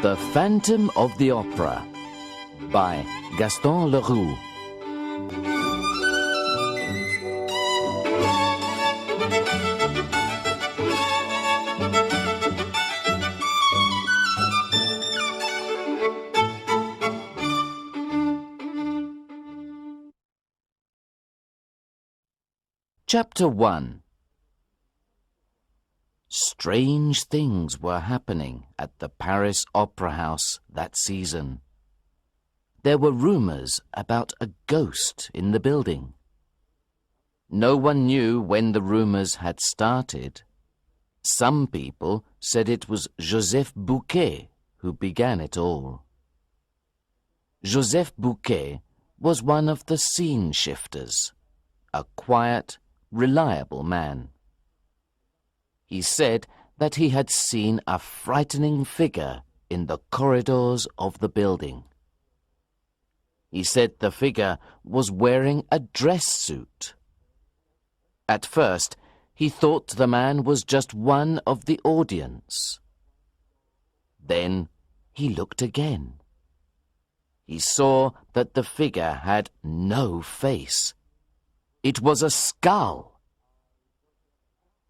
The Phantom of the Opera by Gaston Leroux. Chapter 1. Strange things were happening at the Paris Opera House that season. There were rumors about a ghost in the building. No one knew when the rumors had started. Some people said it was Joseph Bouquet who began it all. Joseph Bouquet was one of the scene shifters, a quiet, reliable man. He said that he had seen a frightening figure in the corridors of the building. He said the figure was wearing a dress suit. At first, he thought the man was just one of the audience. Then he looked again. He saw that the figure had no face. It was a skull.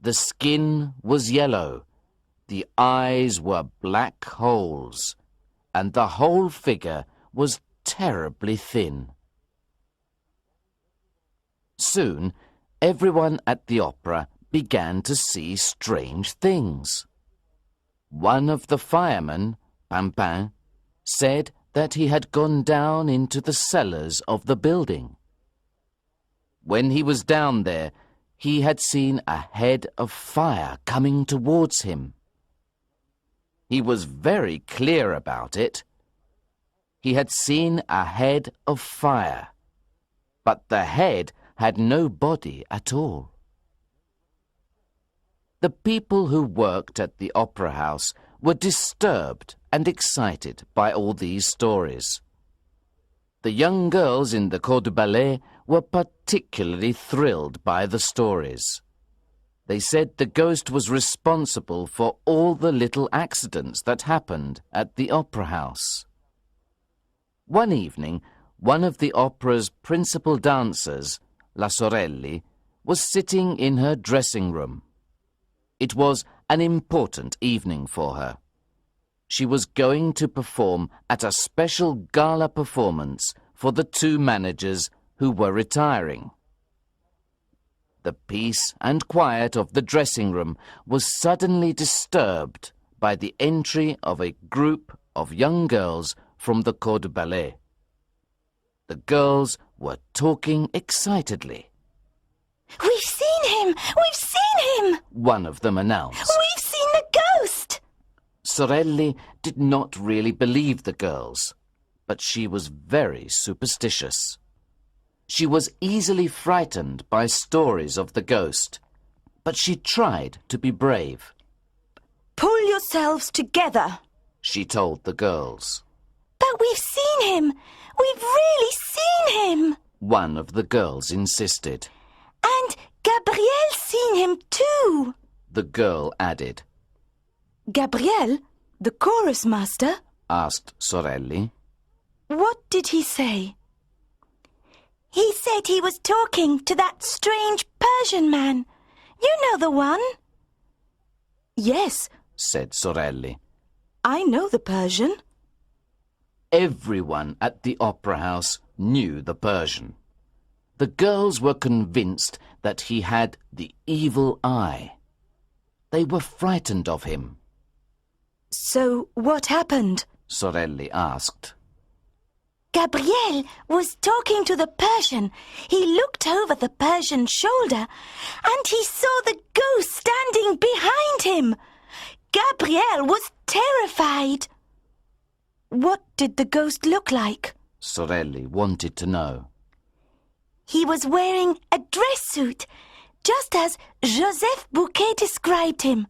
The skin was yellow, the eyes were black holes, and the whole figure was terribly thin. Soon, everyone at the opera began to see strange things. One of the firemen, Pimpin, said that he had gone down into the cellars of the building. When he was down there, he had seen a head of fire coming towards him. He was very clear about it. He had seen a head of fire, but the head had no body at all. The people who worked at the opera house were disturbed and excited by all these stories. The young girls in the corps de ballet were particularly thrilled by the stories. They said the ghost was responsible for all the little accidents that happened at the opera house. One evening, one of the opera's principal dancers, La Sorelli, was sitting in her dressing room. It was an important evening for her. She was going to perform at a special gala performance for the two managers who were retiring. The peace and quiet of the dressing room was suddenly disturbed by the entry of a group of young girls from the corps de ballet. The girls were talking excitedly. "We've seen him! We've seen him!" one of them announced. "We've seen the ghost!" Sorelli did not really believe the girls, but she was very superstitious. She was easily frightened by stories of the ghost, but she tried to be brave. "Pull yourselves together," she told the girls. "But we've seen him! We've really seen him!" one of the girls insisted. "And Gabrielle's seen him too," the girl added. "Gabrielle, the chorus master?" asked Sorelli. "What did he say?" "He said he was talking to that strange Persian man. You know the one?" "Yes," said Sorelli. "I know the Persian." Everyone at the opera house knew the Persian. The girls were convinced that he had the evil eye. They were frightened of him. "So what happened?" Sorelli asked. "Gabrielle was talking to the Persian. He looked over the Persian's shoulder and he saw the ghost standing behind him. Gabrielle was terrified." "What did the ghost look like?" Sorelli wanted to know. "He was wearing a dress suit, just as Joseph Bouquet described him.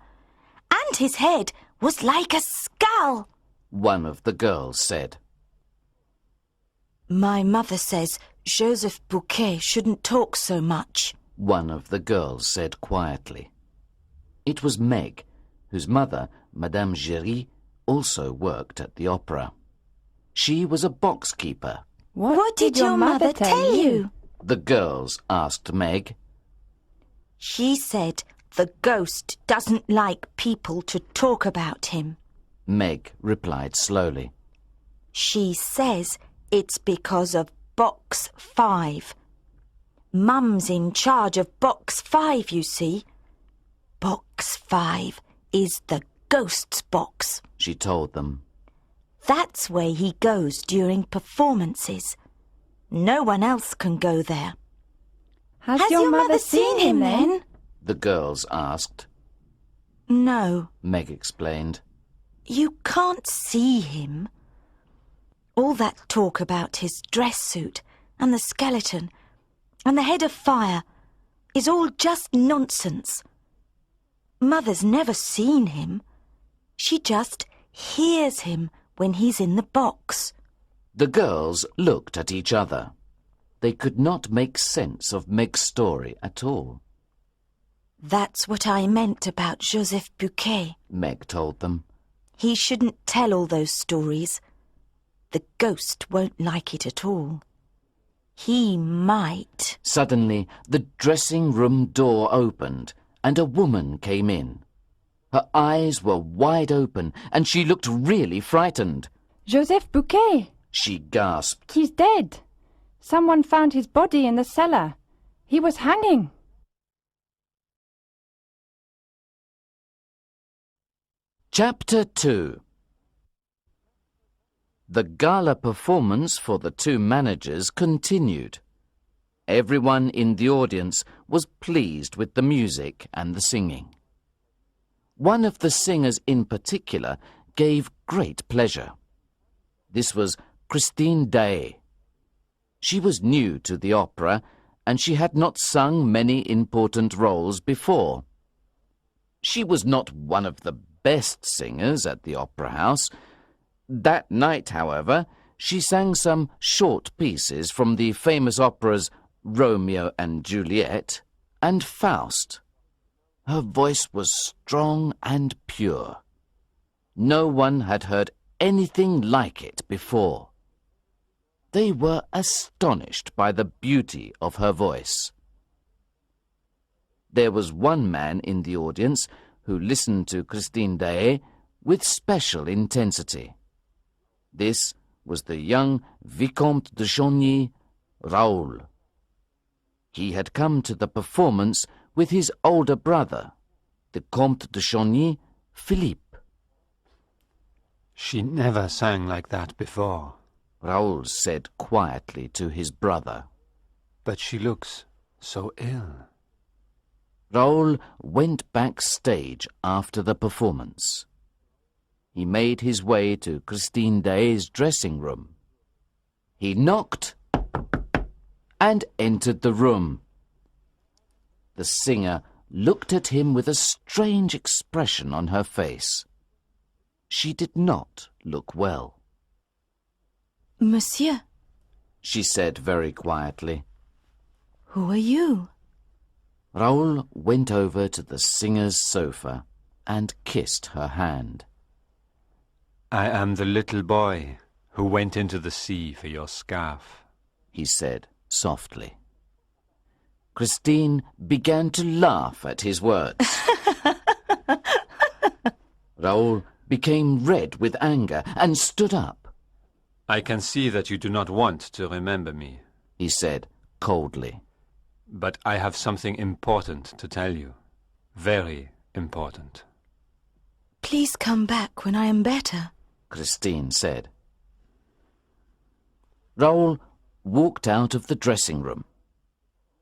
And his head was like a skull," one of the girls said. "My mother says Joseph Bouquet shouldn't talk so much," one of the girls said quietly. It was Meg, whose mother, Madame Giry, also worked at the opera. She was a box keeper. What did your mother tell you? The girls asked Meg. She said the ghost doesn't like people to talk about him. Meg replied slowly. She says it's because of Box 5. Mum's in charge of Box 5, you see. Box 5 is the ghost's box, She told them. That's where he goes during performances. No one else can go there. Has your mother seen him then? The girls asked. No, Meg explained. you can't see him. All that talk about his dress suit and the skeleton and the head of fire is all just nonsense. Mother's never seen him. She just hears him when he's in the box. The girls looked at each other. They could not make sense of Meg's story at all. That's what I meant about Joseph Buquet. Meg told them. He shouldn't tell all those stories. The ghost won't like it at all. He might. Suddenly, the dressing room door opened and a woman came in. Her eyes were wide open and she looked really frightened. Joseph Buquet! She gasped. He's dead. Someone found his body in the cellar. He was hanging. Chapter 2. The gala performance for the two managers continued. Everyone in the audience was pleased with the music and the singing. One of the singers in particular gave great pleasure. This was Christine Daae. She was new to the opera and she had not sung many important roles before. She was not one of the best singers at the opera house. That night, however, she sang some short pieces from the famous operas Romeo and Juliet and Faust. Her voice was strong and pure. No one had heard anything like it before. They were astonished by the beauty of her voice. There was one man in the audience who listened to Christine Daae with special intensity. This was the young Vicomte de Chagny, Raoul. He had come to the performance with his older brother, the Comte de Chagny, Philippe. She never sang like that before. Raoul said quietly to his brother. But she looks so ill. Raoul went backstage after the performance. He made his way to Christine Daae's dressing room. He knocked and entered the room. The singer looked at him with a strange expression on her face. She did not look well. Monsieur, She said very quietly. who are you? Raoul went over to the singer's sofa and kissed her hand. I am the little boy who went into the sea for your scarf. He said softly. Christine began to laugh at his words. Raoul became red with anger and stood up. I can see that you do not want to remember me, He said coldly. but I have something important to tell you. Very important. Please come back when I am better. Christine said. Raoul walked out of the dressing room.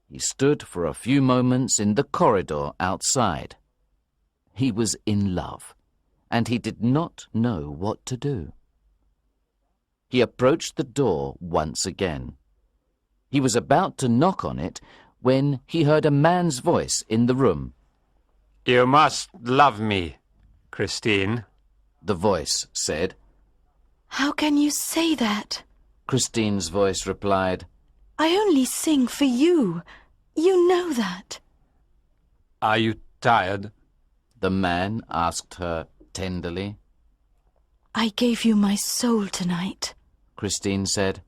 He stood for a few moments in the corridor outside. He was in love, and he did not know what to do. He approached the door once again. He was about to knock on it when he heard a man's voice in the room. You must love me, Christine. The voice said. How can you say that? Christine's voice replied. I only sing for you. You know that. Are you tired? The man asked her tenderly. I gave you my soul tonight, Christine said.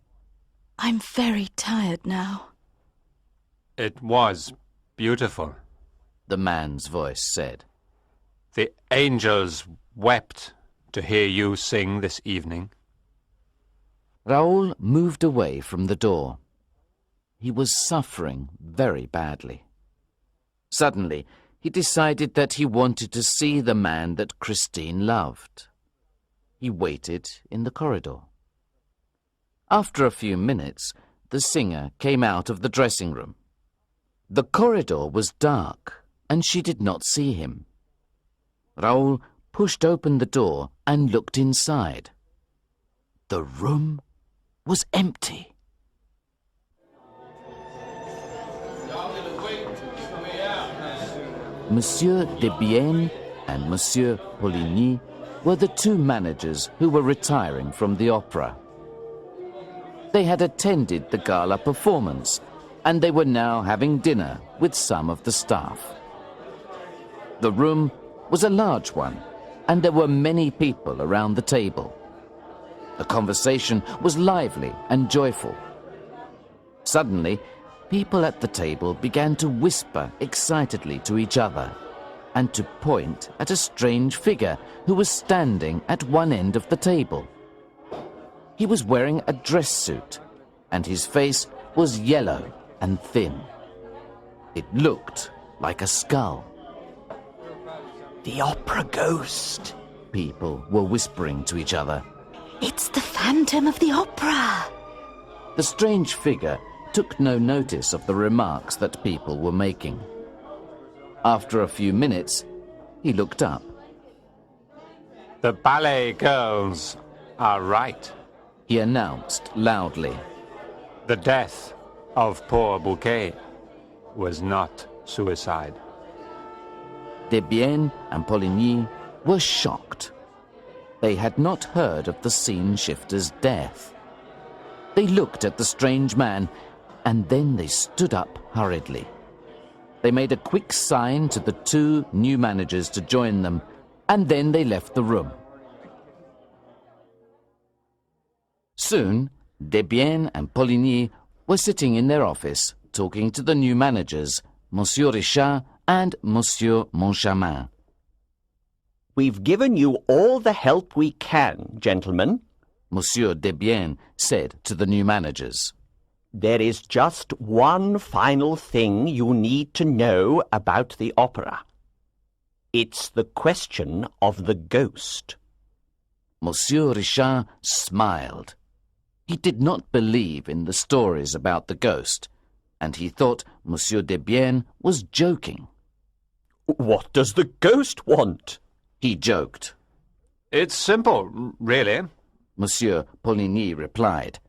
I'm very tired now. It was beautiful, The man's voice said. the angels wept to hear you sing this evening. Raoul moved away from the door. He was suffering very badly. Suddenly, he decided that he wanted to see the man that Christine loved. He waited in the corridor. After a few minutes, the singer came out of the dressing room. The corridor was dark, and she did not see him. Raoul pushed open the door and looked inside. The room was empty. Monsieur Debienne and Monsieur Poligny were the two managers who were retiring from the opera. They had attended the gala performance, and they were now having dinner with some of the staff. The room was a large one, and there were many people around the table. The conversation was lively and joyful. Suddenly, people at the table began to whisper excitedly to each other and to point at a strange figure who was standing at one end of the table. He was wearing a dress suit, and his face was yellow and thin. It looked like a skull. The opera ghost, People were whispering to each other. It's the Phantom of the Opera. The strange figure took no notice of the remarks that people were making. After a few minutes, he looked up. The ballet girls are right. He announced loudly. The death of poor Bouquet was not suicide. Debienne and Poligny were shocked. They had not heard of the scene shifter's death. They looked at the strange man, and then they stood up hurriedly. They made a quick sign to the two new managers to join them, and then they left the room. Soon, Debienne and Poligny were sitting in their office, talking to the new managers, Monsieur Richard and Monsieur Moncharmin. we've given you all the help we can, gentlemen. Monsieur Debienne said to the new managers. There is just one final thing you need to know about the opera. It's the question of the ghost. Monsieur Richard smiled. He did not believe in the stories about the ghost, and he thought Monsieur Debienne was joking. What does the ghost want? He joked. It's simple, really. Monsieur Poligny replied.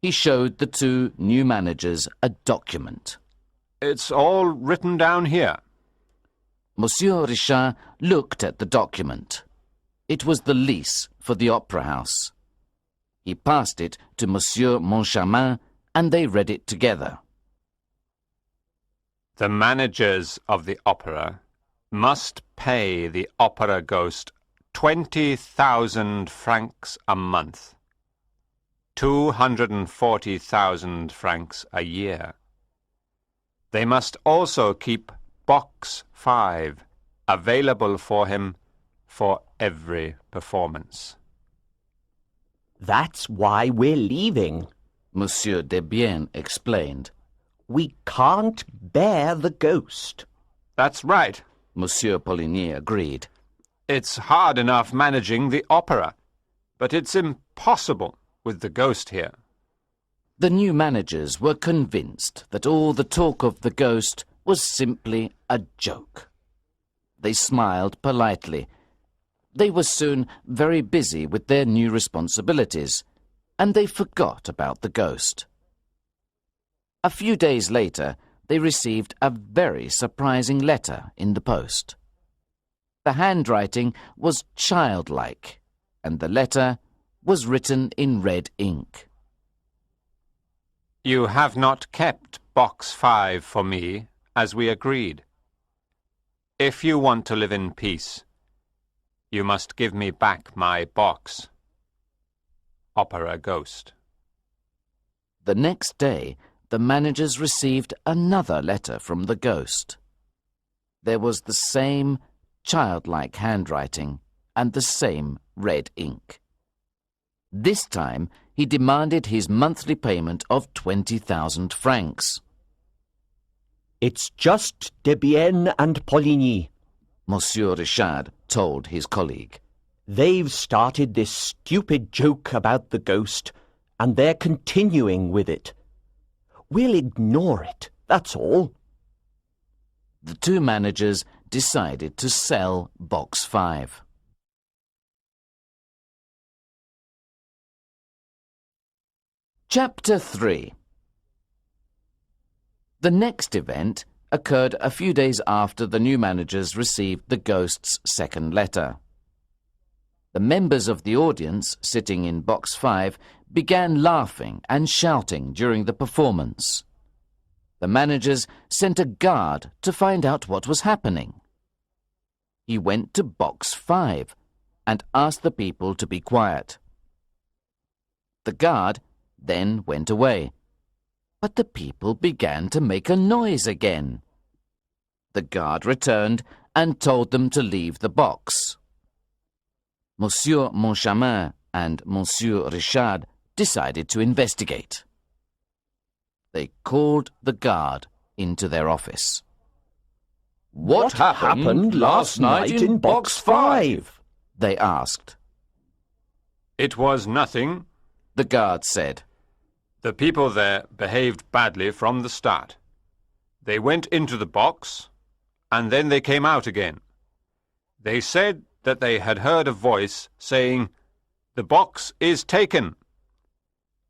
He showed the two new managers a document. It's all written down here. Monsieur Richard looked at the document. It was the lease for the opera house. He passed it to Monsieur Moncharmin, and they read it together. The managers of the opera must pay the opera ghost 20,000 francs a month, 240,000 francs a year. They must also keep Box 5 available for him for every performance. That's why we're leaving. Monsieur Debienne explained. We can't bear the ghost. That's right. Monsieur Poligny agreed. It's hard enough managing the opera, but it's impossible with the ghost here. The new managers were convinced that all the talk of the ghost was simply a joke. They smiled politely. They were soon very busy with their new responsibilities, and they forgot about the ghost. A few days later, they received a very surprising letter in the post. The handwriting was childlike, and the letter was written in red ink. You have not kept Box 5 for me, as we agreed. If you want to live in peace, You must give me back my box. Opera ghost. The next day, the managers received another letter from the ghost. There was the same childlike handwriting and the same red ink. This time, he demanded his monthly payment of 20,000 francs. It's just Debienne and Poligny. Monsieur Richard told his colleague. They've started this stupid joke about the ghost, and they're continuing with it. We'll ignore it, that's all. The two managers decided to sell Box 5. Chapter 3. The next event occurred a few days after the new managers received the ghost's second letter. The members of the audience sitting in Box 5 began laughing and shouting during the performance. The managers sent a guard to find out what was happening. He went to Box 5 and asked the people to be quiet. The guard then went away, but the people began to make a noise again. The guard returned and told them to leave the box. Monsieur Moncharmin and Monsieur Richard decided to investigate. They called the guard into their office. What happened last night in Box 5? They asked. It was nothing. The guard said. The people there behaved badly from the start. They went into the box, and then they came out again. They said that they had heard a voice saying, "The box is taken."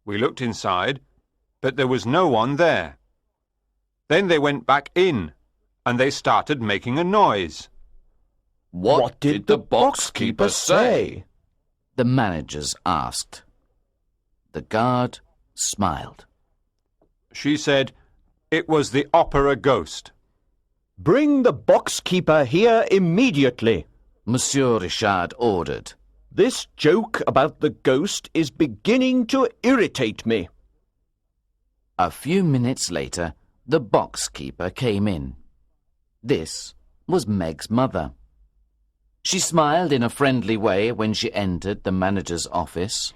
We looked inside, but there was no one there. Then they went back in, and they started making a noise. What did the boxkeeper say? The managers asked. The guard smiled. She said, "It was the opera ghost." Bring the boxkeeper here immediately. Monsieur Richard ordered. This joke about the ghost is beginning to irritate me. A few minutes later, the boxkeeper came in. This was Meg's mother. She smiled in a friendly way when she entered the manager's office.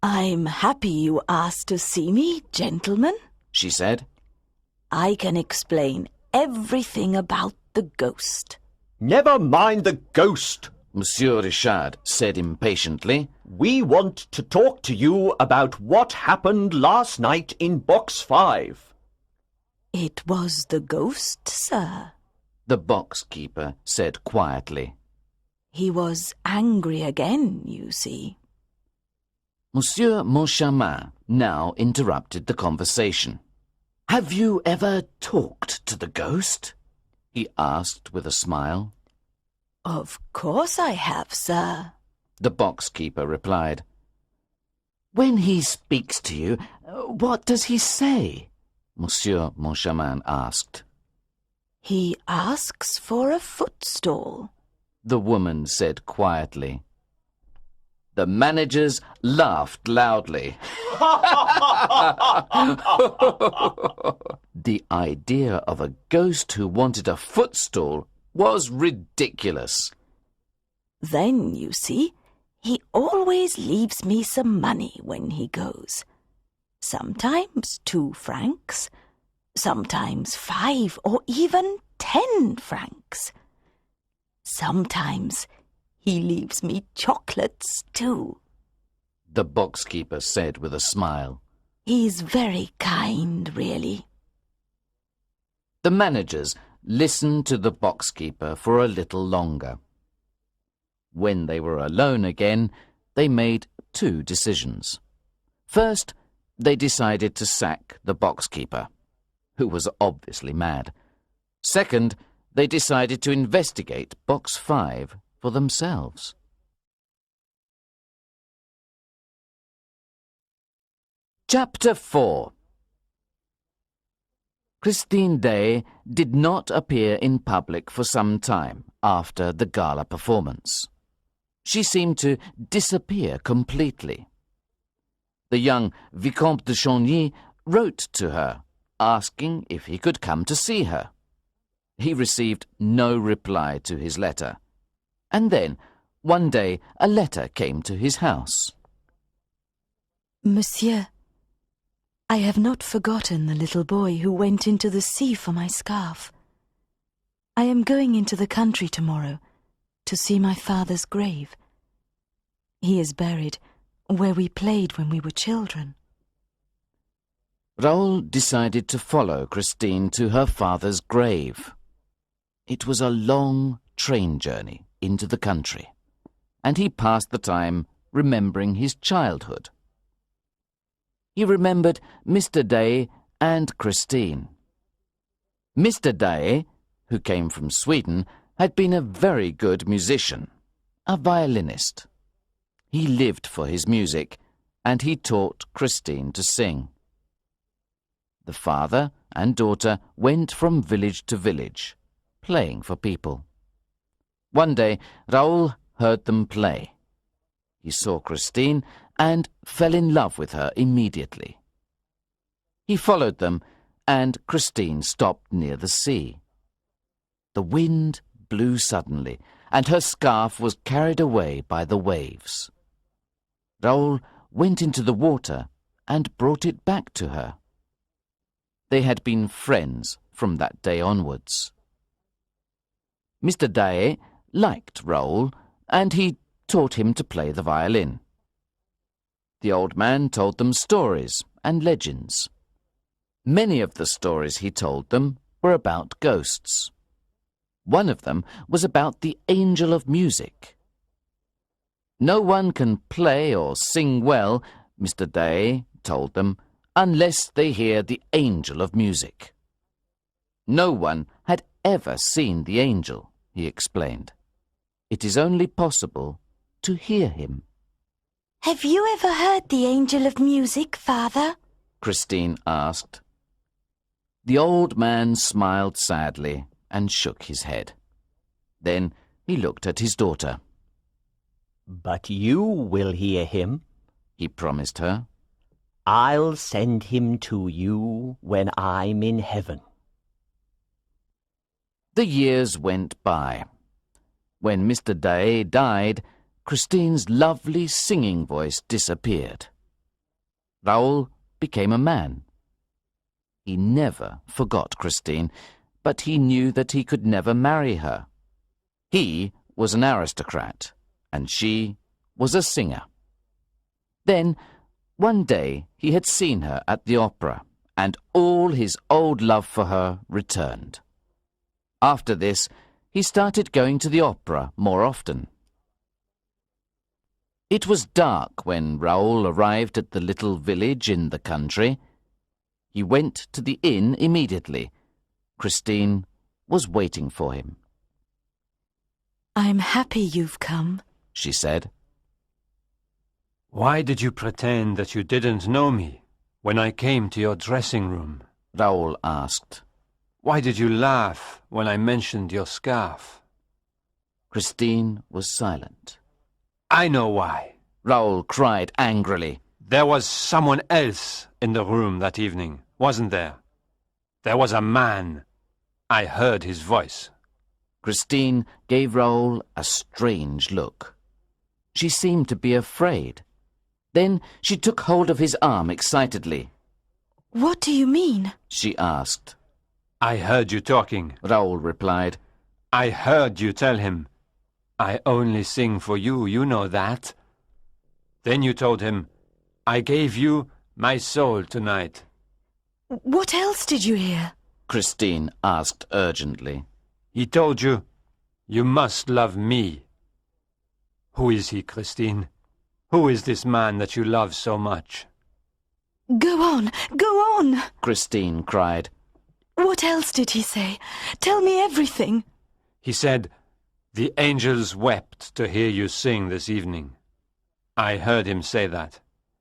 I'm happy you asked to see me, gentlemen, She said. I can explain everything about the ghost. Never mind the ghost. Monsieur Richard said impatiently. We want to talk to you about what happened last night in Box 5. It was the ghost, sir. The boxkeeper said quietly. He was angry again, you see. Monsieur Moncharmin now interrupted the conversation. Have you ever talked to the ghost? He asked with a smile. Of course I have, sir. The boxkeeper replied. When he speaks to you, what does he say? Monsieur Moncharmin asked. He asks for a footstool. The woman said quietly. The managers laughed loudly. The idea of a ghost who wanted a footstool was ridiculous. Then, you see, he always leaves me some money when he goes. Sometimes 2 francs, sometimes 5 or even 10 francs. Sometimes he leaves me chocolates too. The boxkeeper said with a smile. He's very kind, really. The managers listened to the boxkeeper for a little longer. When they were alone again, they made 2 decisions. First, they decided to sack the boxkeeper, who was obviously mad. Second, they decided to investigate Box 5 for themselves. Chapter 4. Christine Day did not appear in public for some time after the gala performance. She seemed to disappear completely. The young Vicomte de Chagny wrote to her, asking if he could come to see her. He received no reply to his letter, and then, one day, a letter came to his house. Monsieur, I have not forgotten the little boy who went into the sea for my scarf. I am going into the country tomorrow to see my father's grave. He is buried where we played when we were children. Raoul decided to follow Christine to her father's grave. It was a long train journey into the country, and he passed the time remembering his childhood. He remembered Mr. Day and Christine. Mr. Day, who came from Sweden, had been a very good musician, a violinist. He lived for his music, and he taught Christine to sing. The father and daughter went from village to village, playing for people. One day, Raoul heard them play. He saw Christine and fell in love with her immediately. He followed them, and Christine stopped near the sea. The wind blew suddenly, and her scarf was carried away by the waves. Raoul went into the water and brought it back to her. They had been friends from that day onwards. Mr. Day liked Raoul, and he taught him to play the violin. The old man told them stories and legends. Many of the stories he told them were about ghosts. One of them was about the angel of music. No one can play or sing well, Mr. Day told them, unless they hear the angel of music. No one had ever seen the angel, he explained. It is only possible to hear him. Have you ever heard the angel of music, Father? Christine asked. The old man smiled sadly and shook his head. Then he looked at his daughter. But you will hear him, he promised her. I'll send him to you when I'm in heaven. The years went by. When Mr. Day died, Christine's lovely singing voice disappeared. Raoul became a man. He never forgot Christine, but he knew that he could never marry her. He was an aristocrat, and she was a singer. Then, one day, he had seen her at the opera, and all his old love for her returned. After this, he started going to the opera more often. It was dark when Raoul arrived at the little village in the country. He went to the inn immediately. Christine was waiting for him. I'm happy you've come, she said. Why did you pretend that you didn't know me when I came to your dressing room? Raoul asked. Why did you laugh when I mentioned your scarf? Christine was silent. I know why. Raoul cried angrily. There was someone else in the room that evening, wasn't there? There was a man. I heard his voice. Christine gave Raoul a strange look. She seemed to be afraid. Then she took hold of his arm excitedly. What do you mean? She asked. I heard you talking, Raoul replied. I heard you tell him, I only sing for you, you know that. Then you told him, I gave you my soul tonight. What else did you hear? Christine asked urgently. He told you, you must love me. Who is he, Christine? Who is this man that you love so much? Go on, go on! Christine cried. What else did he say? Tell me everything. He said, the angels wept to hear you sing this evening. I heard him say that.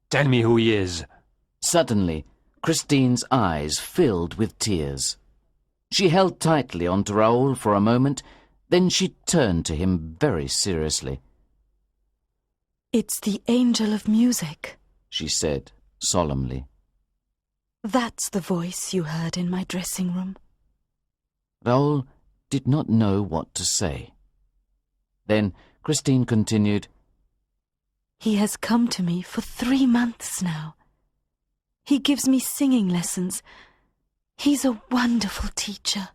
Tell me who he is. Suddenly, Christine's eyes filled with tears. She held tightly onto Raoul for a moment, then she turned to him very seriously. "It's the angel of music," she said solemnly. "That's the voice you heard in my dressing room." Raoul did not know what to say. Then Christine continued, "He has come to me for 3 months now. He gives me singing lessons. He's a wonderful teacher."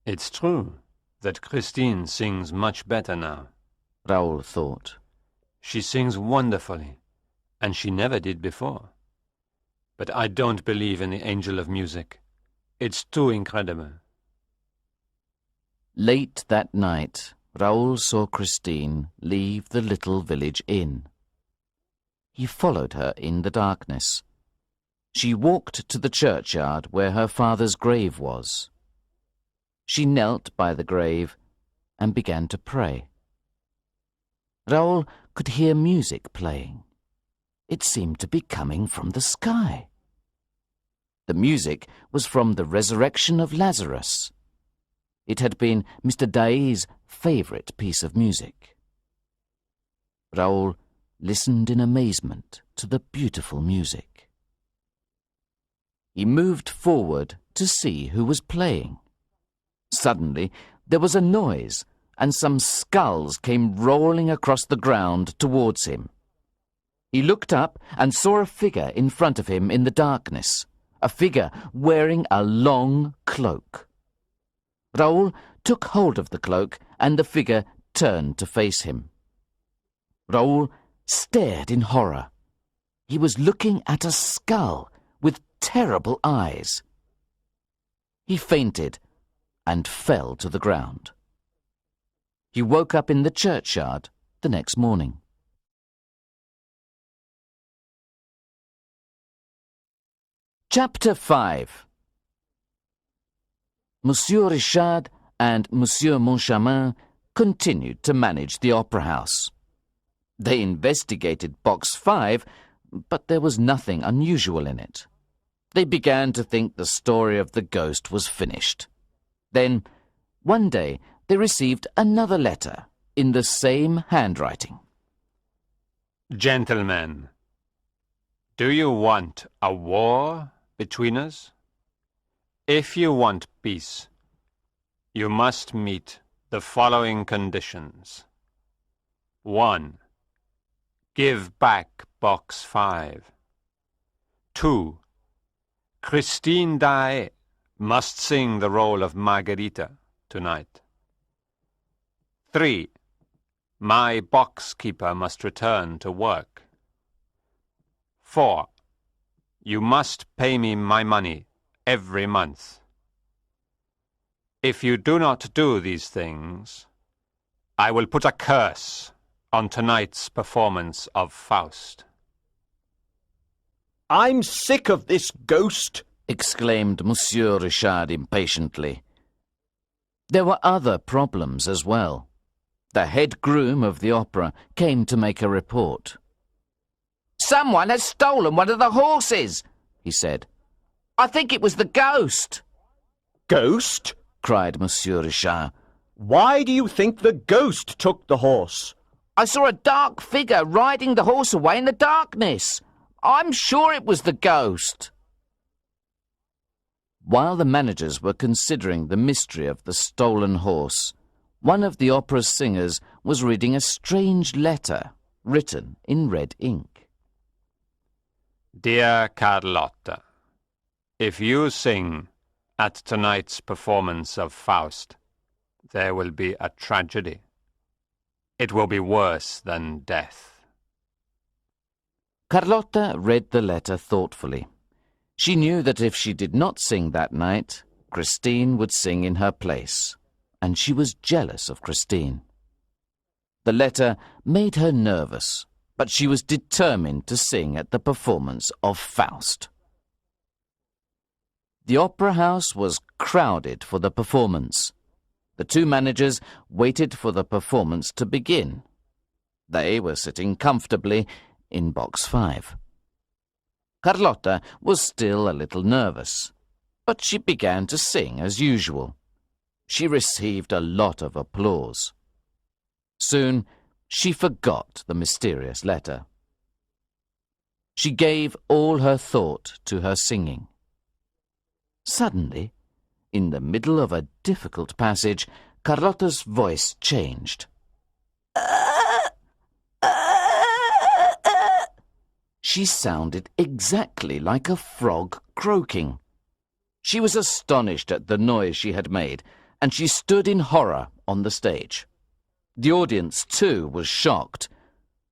It's true that Christine sings much better now. Raoul thought. She sings wonderfully, and she never did before. But I don't believe in the angel of music. It's too incredible. Late that night, Raoul saw Christine leave the little village inn. He followed her in the darkness. She walked to the churchyard where her father's grave was. She knelt by the grave and began to pray. Raoul could hear music playing. It seemed to be coming from the sky. The music was from the resurrection of Lazarus. It had been Mr. Daae's favorite piece of music. Raoul listened in amazement to the beautiful music. He moved forward to see who was playing. Suddenly, there was a noise, and some skulls came rolling across the ground towards him. He looked up and saw a figure in front of him in the darkness, a figure wearing a long cloak. Raoul took hold of the cloak, and the figure turned to face him. Raoul stared in horror. He was looking at a skull with terrible eyes. He fainted and fell to the ground. He woke up in the churchyard the next morning. Chapter 5. Monsieur Richard and Monsieur Moncharmin continued to manage the opera house. They investigated Box 5, but there was nothing unusual in it. They began to think the story of the ghost was finished. Then, one day, they received another letter in the same handwriting. Gentlemen, do you want a war between us? If you want peace, you must meet the following conditions. 1. Give back Box 5. 2. Christine Daae must sing the role of Margarita tonight. 3. My box-keeper must return to work. 4. You must pay me my money every month. If you do not do these things, I will put a curse on tonight's performance of Faust. I'm sick of this ghost, exclaimed Monsieur Richard impatiently. There were other problems as well. The head groom of the opera came to make a report. "Someone has stolen one of the horses," he said. "I think it was the ghost." Ghost? Cried Monsieur Richard. Why do you think the ghost took the horse? "I saw a dark figure riding the horse away in the darkness. I'm sure it was the ghost." While the managers were considering the mystery of the stolen horse, one of the opera's singers was reading a strange letter written in red ink. Dear Carlotta, if you sing at tonight's performance of Faust, there will be a tragedy. It will be worse than death. Carlotta read the letter thoughtfully. She knew that if she did not sing that night, Christine would sing in her place, and she was jealous of Christine. The letter made her nervous, but she was determined to sing at the performance of Faust. The opera house was crowded for the performance. The two managers waited for the performance to begin. They were sitting comfortably in Box 5. Carlotta was still a little nervous, but she began to sing as usual. She received a lot of applause. Soon, she forgot the mysterious letter. She gave all her thought to her singing. Suddenly, in the middle of a difficult passage, Carlotta's voice changed. She sounded exactly like a frog croaking. She was astonished at the noise she had made, and she stood in horror on the stage. The audience, too, was shocked.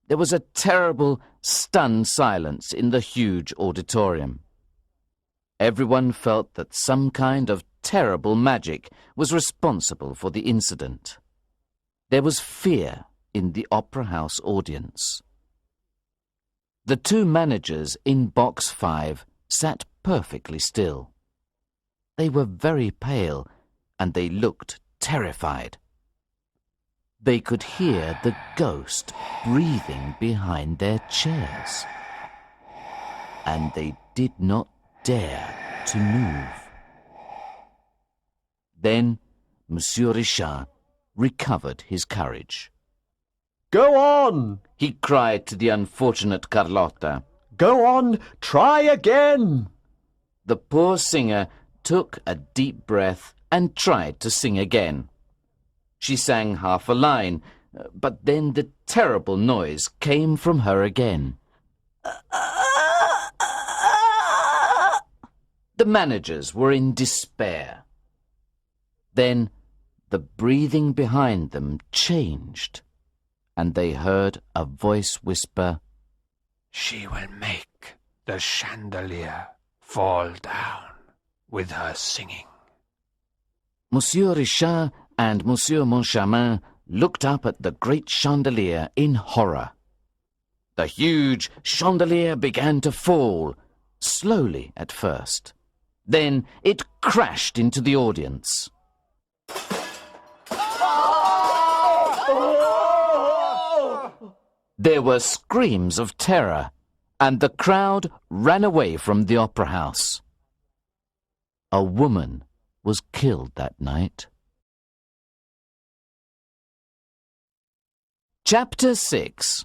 There was a terrible, stunned silence in the huge auditorium. Everyone felt that some kind of terrible magic was responsible for the incident. There was fear in the opera house audience. The two managers in box 5 sat perfectly still. They were very pale, and they looked terrified. They could hear the ghost breathing behind their chairs, and they did not dare to move. Then Monsieur Richard recovered his courage. Go on, He cried to the unfortunate Carlotta. go on, try again. The poor singer took a deep breath and tried to sing again. She sang half a line, but then the terrible noise came from her again. The managers were in despair. Then the breathing behind them changed, and they heard a voice whisper, She will make the chandelier fall down with her singing. Monsieur Richard and Monsieur Moncharmin looked up at the great chandelier in horror. The huge chandelier began to fall, slowly at first. Then it crashed into the audience. There were screams of terror, and the crowd ran away from the opera house. A woman was killed that night. Chapter 6.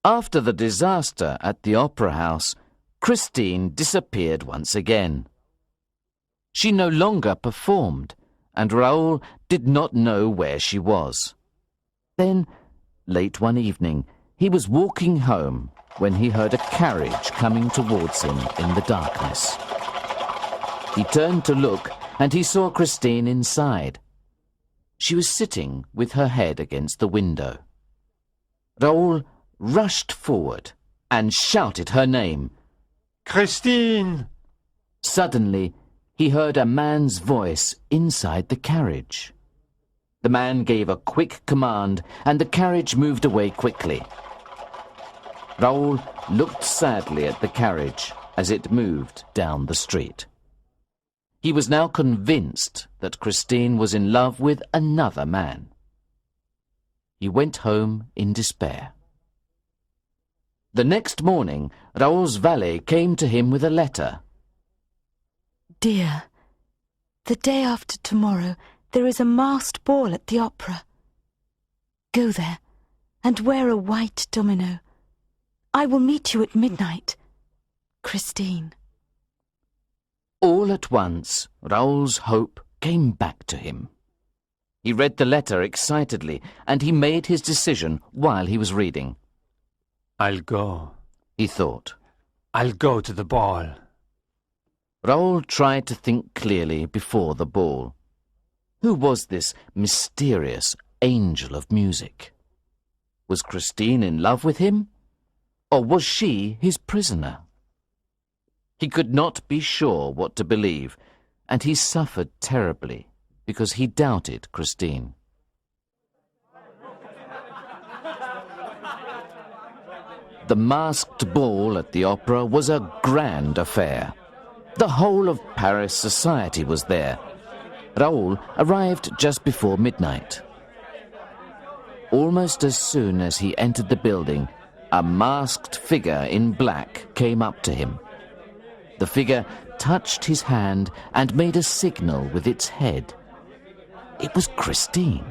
After the disaster at the opera house, Christine disappeared once again. She no longer performed, and Raoul did not know where she was. Then, late one evening, he was walking home when he heard a carriage coming towards him in the darkness. He turned to look, and he saw Christine inside. She was sitting with her head against the window. Raoul rushed forward and shouted her name. Christine! Suddenly, he heard a man's voice inside the carriage. The man gave a quick command, and the carriage moved away quickly. Raoul looked sadly at the carriage as it moved down the street. He was now convinced that Christine was in love with another man. He went home in despair. The next morning, Raoul's valet came to him with a letter. Dear, the day after tomorrow there is a masked ball at the opera. Go there and wear a white domino. I will meet you at midnight. Christine. All at once, Raoul's hope came back to him. He read the letter excitedly, and he made his decision while he was reading. I'll go, He thought. I'll go to the ball. Raoul tried to think clearly before the ball. Who was this mysterious angel of music? Was Christine in love with him? Or was she his prisoner? He could not be sure what to believe, and he suffered terribly because he doubted Christine. The masked ball at the opera was a grand affair. The whole of Paris society was there. Raoul arrived just before midnight. Almost as soon as he entered the building, A masked figure in black came up to him. The figure touched his hand and made a signal with its head. It was Christine.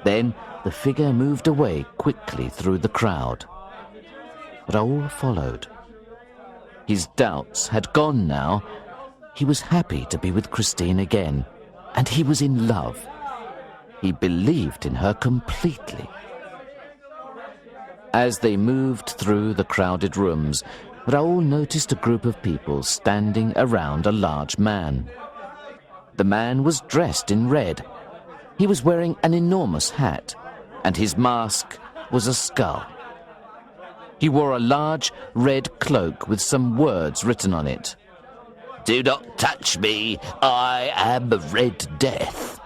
Then the figure moved away quickly through the crowd. Raoul followed. His doubts had gone now. He was happy to be with Christine again, and he was in love. He believed in her completely. As they moved through the crowded rooms, Raoul noticed a group of people standing around a large man. The man was dressed in red. He was wearing an enormous hat, and his mask was a skull. He wore a large red cloak with some words written on it. "Do not touch me, I am Red Death."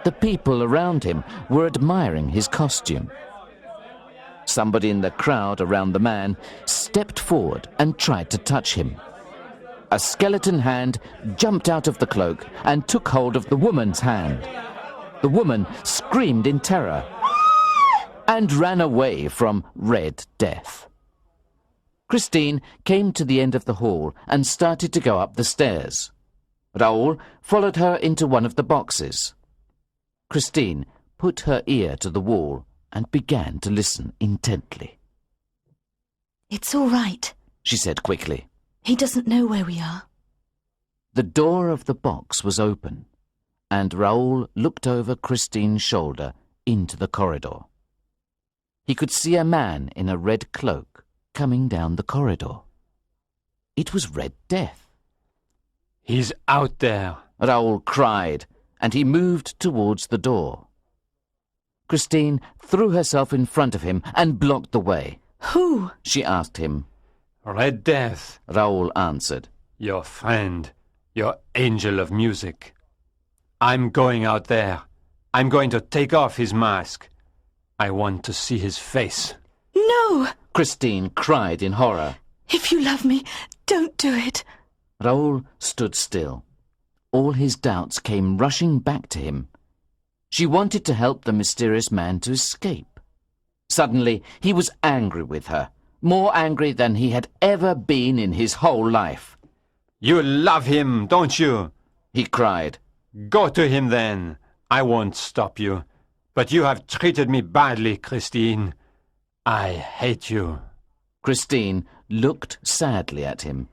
The people around him were admiring his costume. Somebody in the crowd around the man stepped forward and tried to touch him. A skeleton hand jumped out of the cloak and took hold of the woman's hand. The woman screamed in terror and ran away from Red Death. Christine came to the end of the hall and started to go up the stairs. Raoul followed her into one of the boxes. Christine put her ear to the wall and began to listen intently. It's all right, She said quickly. he doesn't know where we are. The door of the box was open, and Raoul looked over Christine's shoulder into the corridor. He could see a man in a red cloak coming down the corridor. It was Red Death. He's out there. Raoul cried, and he moved towards the door. Christine threw herself in front of him and blocked the way. Who? She asked him. Red Death, Raoul answered. your friend, your angel of music. I'm going out there. I'm going to take off his mask. I want to see his face. No! Christine cried in horror. If you love me, don't do it. Raoul stood still. All his doubts came rushing back to him. She wanted to help the mysterious man to escape. Suddenly, he was angry with her, more angry than he had ever been in his whole life. You love him, don't you? He cried. Go to him then. I won't stop you. But you have treated me badly, Christine. I hate you. Christine looked sadly at him.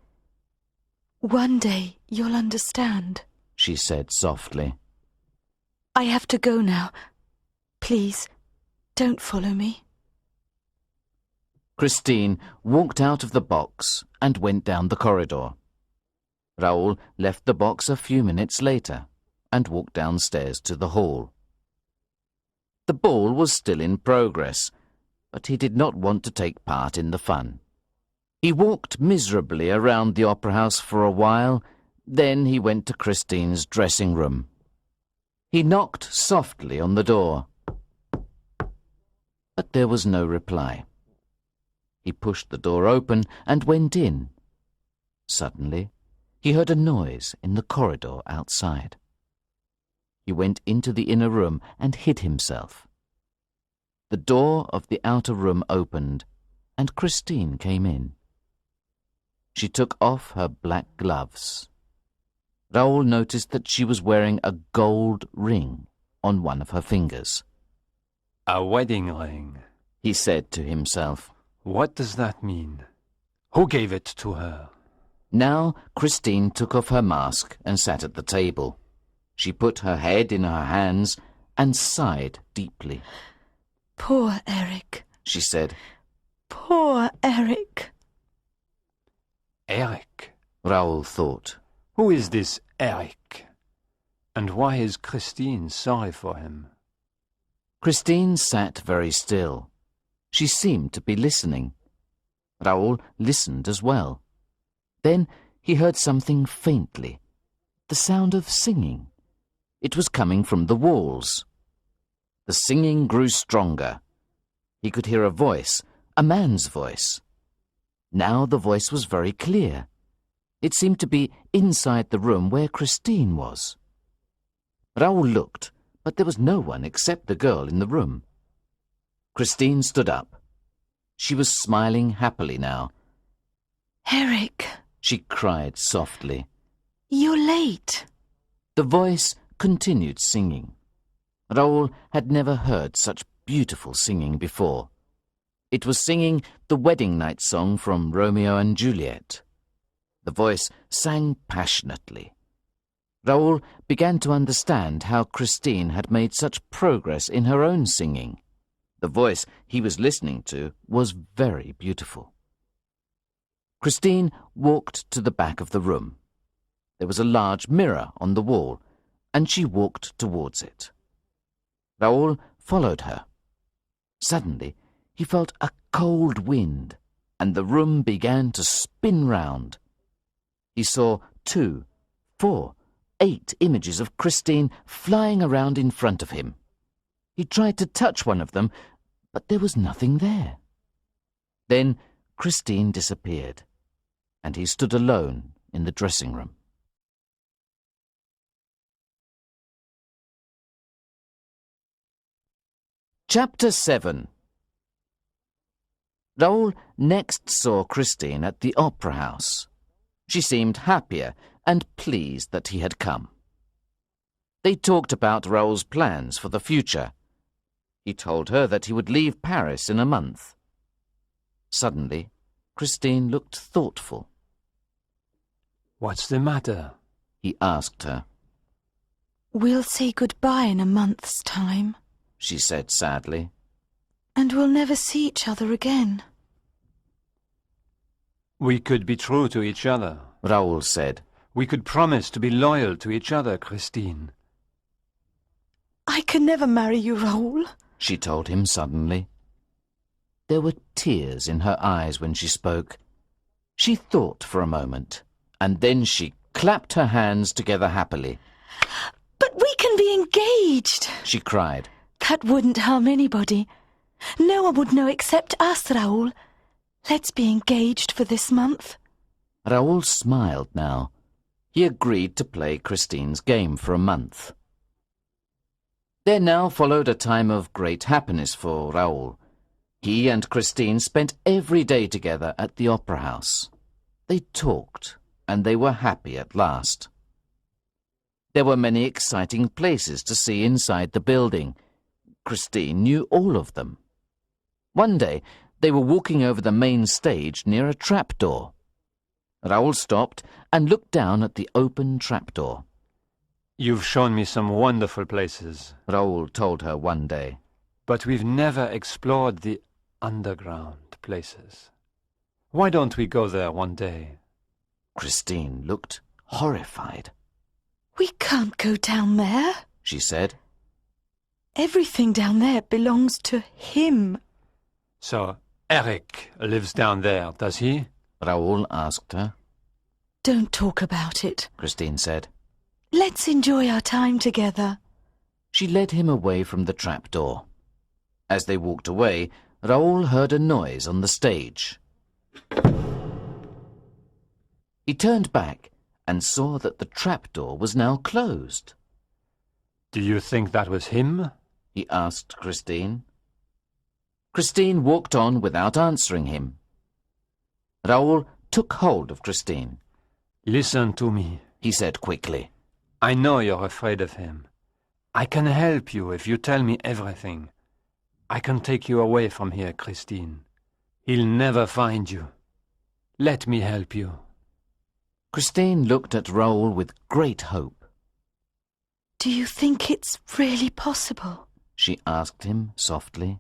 One day you'll understand, She said softly. I have to go now. Please, don't follow me. Christine walked out of the box and went down the corridor. Raoul left the box a few minutes later and walked downstairs to the hall. The ball was still in progress, but he did not want to take part in the fun. He walked miserably around the opera house for a while, then he went to Christine's dressing room. He knocked softly on the door, but there was no reply. He pushed the door open and went in. Suddenly, he heard a noise in the corridor outside. He went into the inner room and hid himself. The door of the outer room opened, and Christine came in. She took off her black gloves. Raoul noticed that she was wearing a gold ring on one of her fingers. A wedding ring. He said to himself. What does that mean? Who gave it to her? Now Christine took off her mask and sat at the table. She put her head in her hands and sighed deeply. Poor Eric, She said. poor Eric. Eric. Raoul thought. Who is this Eric? And why is Christine sorry for him? Christine sat very still. She seemed to be listening. Raoul listened as well. Then he heard something faintly, the sound of singing. It was coming from the walls. The singing grew stronger. He could hear a voice, a man's voice. Now the voice was very clear. It seemed to be inside the room where Christine was. Raoul looked, but there was no one except the girl in the room. Christine stood up. She was smiling happily now. Eric, She cried softly. you're late. The voice continued singing. Raoul had never heard such beautiful singing before. It was singing the wedding night song from Romeo and Juliet. The voice sang passionately. Raoul began to understand how Christine had made such progress in her own singing. The voice he was listening to was very beautiful. Christine walked to the back of the room. There was a large mirror on the wall, and she walked towards it. Raoul followed her. Suddenly, he felt a cold wind, and the room began to spin round. He saw 2, 4, 8 images of Christine flying around in front of him. He tried to touch one of them, but there was nothing there. Then Christine disappeared, and he stood alone in the dressing room. Chapter 7. Raoul next saw Christine at the opera house. She seemed happier and pleased that he had come. They talked about Raoul's plans for the future. He told her that he would leave Paris in a month. Suddenly, Christine looked thoughtful. What's the matter? He asked her. We'll say goodbye in a month's time, She said sadly. and we'll never see each other again. We could be true to each other. Raoul said. We could promise to be loyal to each other, Christine. I can never marry you, Raoul. She told him suddenly. There were tears in her eyes when she spoke. She thought for a moment, and then she clapped her hands together happily. But we can be engaged. She cried. That wouldn't harm anybody. No one would know except us, Raoul. Let's be engaged for this month. Raoul smiled now. He agreed to play Christine's game for a month. There now followed a time of great happiness for Raoul. He and Christine spent every day together at the opera house. They talked, and they were happy at last. There were many exciting places to see inside the building. Christine knew all of them. One day, they were walking over the main stage near a trapdoor. Raoul stopped and looked down at the open trapdoor. You've shown me some wonderful places, Raoul told her one day. but we've never explored the underground places. Why don't we go there one day? Christine looked horrified. We can't go down there. She said. Everything down there belongs to him. So, Eric lives down there, does he? Raoul asked her. Don't talk about it. Christine said. Let's enjoy our time together. She led him away from the trapdoor. As they walked away, Raoul heard a noise on the stage. He turned back and saw that the trapdoor was now closed. Do you think that was him? He asked Christine. Christine walked on without answering him. Raoul took hold of Christine. Listen to me. He said quickly. I know you're afraid of him. I can help you if you tell me everything. I can take you away from here, Christine. He'll never find you. Let me help you. Christine looked at Raoul with great hope. Do you think it's really possible? She asked him softly.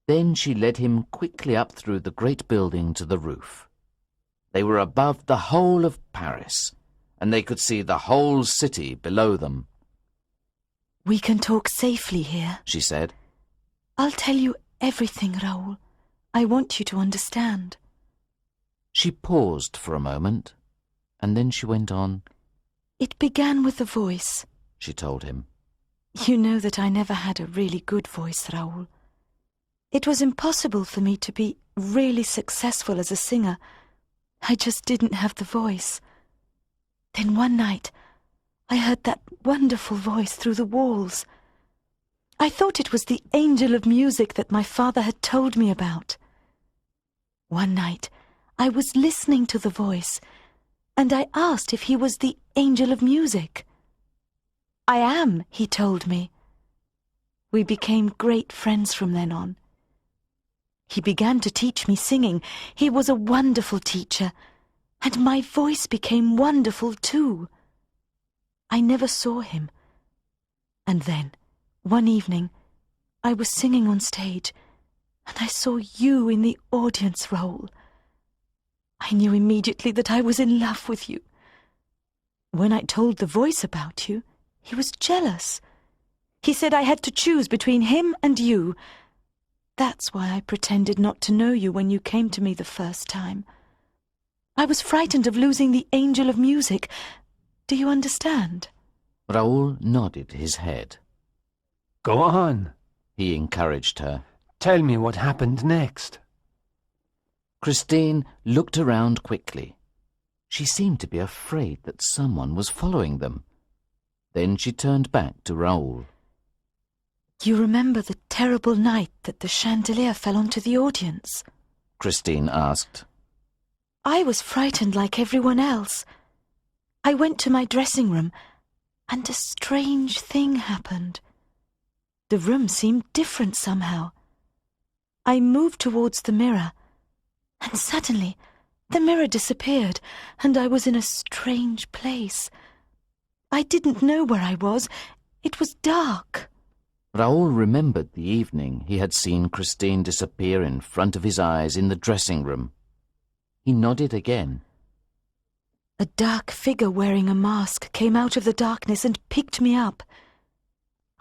Then she led him quickly up through the great building to the roof. They were above the whole of Paris, and they could see the whole city below them. We can talk safely here. She said. I'll tell you everything, Raoul. I want you to understand. She paused for a moment, and then she went on. It began with a voice. She told him. You know that I never had a really good voice, Raoul. It was impossible for me to be really successful as a singer. I just didn't have the voice. Then one night, I heard that wonderful voice through the walls. I thought it was the angel of music that my father had told me about. One night, I was listening to the voice, and I asked if he was the angel of music. I am, he told me. We became great friends from then on. He began to teach me singing. He was a wonderful teacher, and my voice became wonderful too. I never saw him. And then, one evening, I was singing on stage, and I saw you in the audience role. I knew immediately that I was in love with you. When I told the voice about you, he was jealous. He said I had to choose between him and you. That's why I pretended not to know you when you came to me the first time. I was frightened of losing the angel of music. Do you understand? Raoul nodded his head. Go on, He encouraged her. tell me what happened next. Christine looked around quickly. She seemed to be afraid that someone was following them. Then she turned back to Raoul. You remember the terrible night that the chandelier fell onto the audience? Christine asked. I was frightened like everyone else. I went to my dressing room, and a strange thing happened. The room seemed different somehow. I moved towards the mirror, and suddenly the mirror disappeared, and I was in a strange place. I didn't know where I was. It was dark. Raoul remembered the evening he had seen Christine disappear in front of his eyes in the dressing room. He nodded again. A dark figure wearing a mask came out of the darkness and picked me up.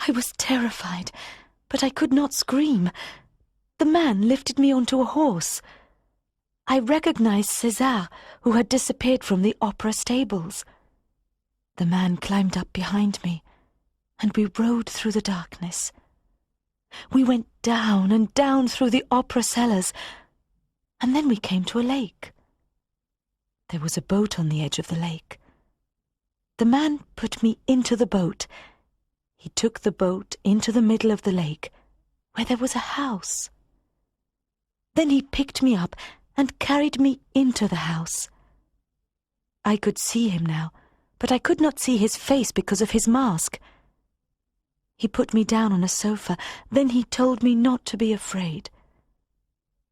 I was terrified, but I could not scream. The man lifted me onto a horse. I recognized César, who had disappeared from the opera stables. The man climbed up behind me, and we rode through the darkness. We went down and down through the opera cellars, and then we came to a lake. There was a boat on the edge of the lake. The man put me into the boat. He took the boat into the middle of the lake, where there was a house. Then he picked me up and carried me into the house. I could see him now, but I could not see his face because of his mask. He put me down on a sofa, then he told me not to be afraid.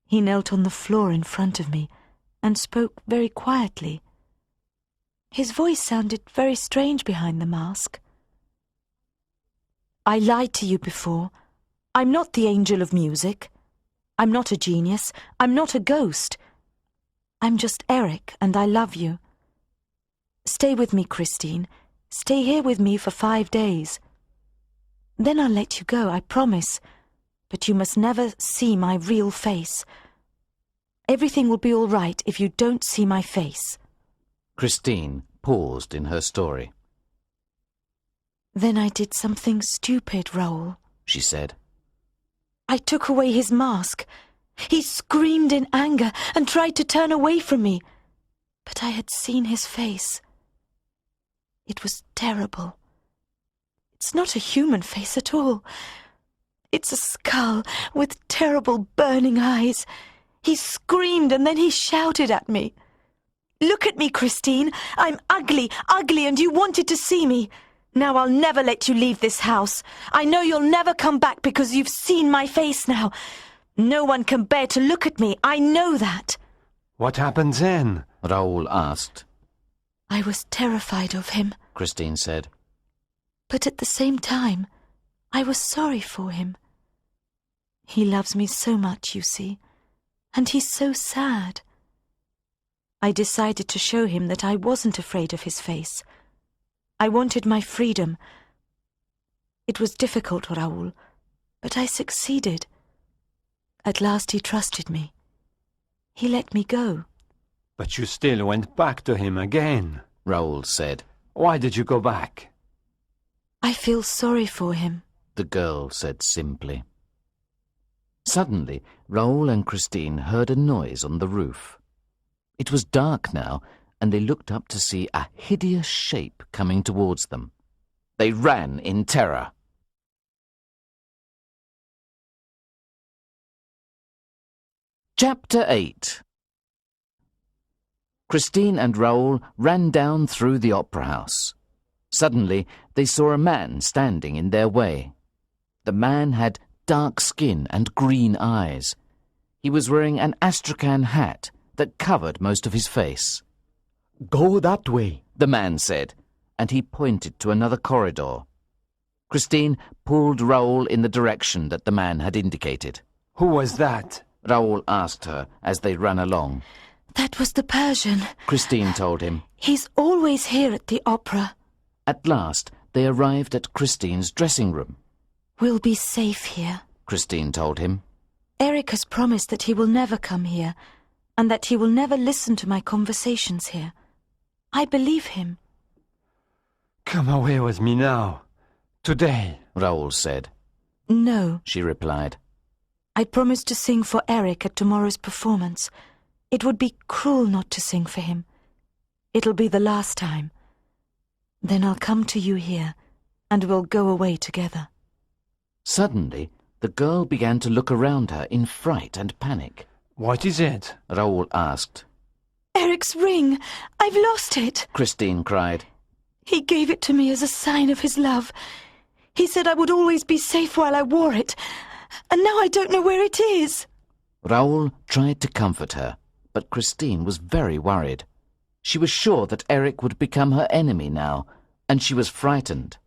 He knelt on the floor in front of me and spoke very quietly. His voice sounded very strange behind the mask. I lied to you before. I'm not the angel of music. I'm not a genius. I'm not a ghost. I'm just Eric, and I love you. Stay with me, Christine. Stay here with me for 5 days. Then I'll let you go, I promise. But you must never see my real face. Everything will be all right if you don't see my face. Christine paused in her story. Then I did something stupid, Raoul, She said. I took away his mask. He screamed in anger and tried to turn away from me. But I had seen his face. It was terrible. It's not a human face at all. It's a skull with terrible burning eyes. He screamed and then he shouted at me. Look at me, Christine. I'm ugly, and you wanted to see me. Now I'll never let you leave this house. I know you'll never come back because you've seen my face now. No one can bear to look at me. I know that. What happened then? Raoul asked. I was terrified of him. Christine said. But at the same time, I was sorry for him. He loves me so much, you see, and he's so sad. I decided to show him that I wasn't afraid of his face. I wanted my freedom. It was difficult, Raoul, but I succeeded. At last he trusted me. He let me go. But you still went back to him again. Raoul said. Why did you go back? I feel sorry for him. The girl said simply. Suddenly, Raoul and Christine heard a noise on the roof. It was dark now, and they looked up to see a hideous shape coming towards them. They ran in terror. Chapter 8. Christine and Raoul ran down through the opera house. Suddenly, they saw a man standing in their way. The man had dark skin and green eyes. He was wearing an astrakhan hat that covered most of his face. Go that way, The man said, and he pointed to another corridor. Christine pulled Raoul in the direction that the man had indicated. Who was that? Raoul asked her as they ran along. That was the Persian. Christine told him. He's always here at the opera. At last, they arrived at Christine's dressing room. We'll be safe here. Christine told him. Eric has promised that he will never come here, and that he will never listen to my conversations here. I believe him. Come away with me now. Today. Raoul said. No, She replied. I promised to sing for Eric at tomorrow's performance. It would be cruel not to sing for him. It'll be the last time. Then I'll come to you here, and we'll go away together. Suddenly, the girl began to look around her in fright and panic. What is it? Raoul asked. Eric's ring! I've lost it! Christine cried. He gave it to me as a sign of his love. He said I would always be safe while I wore it, and now I don't know where it is. Raoul tried to comfort her, but Christine was very worried. She was sure that Eric would become her enemy now, and she was frightened.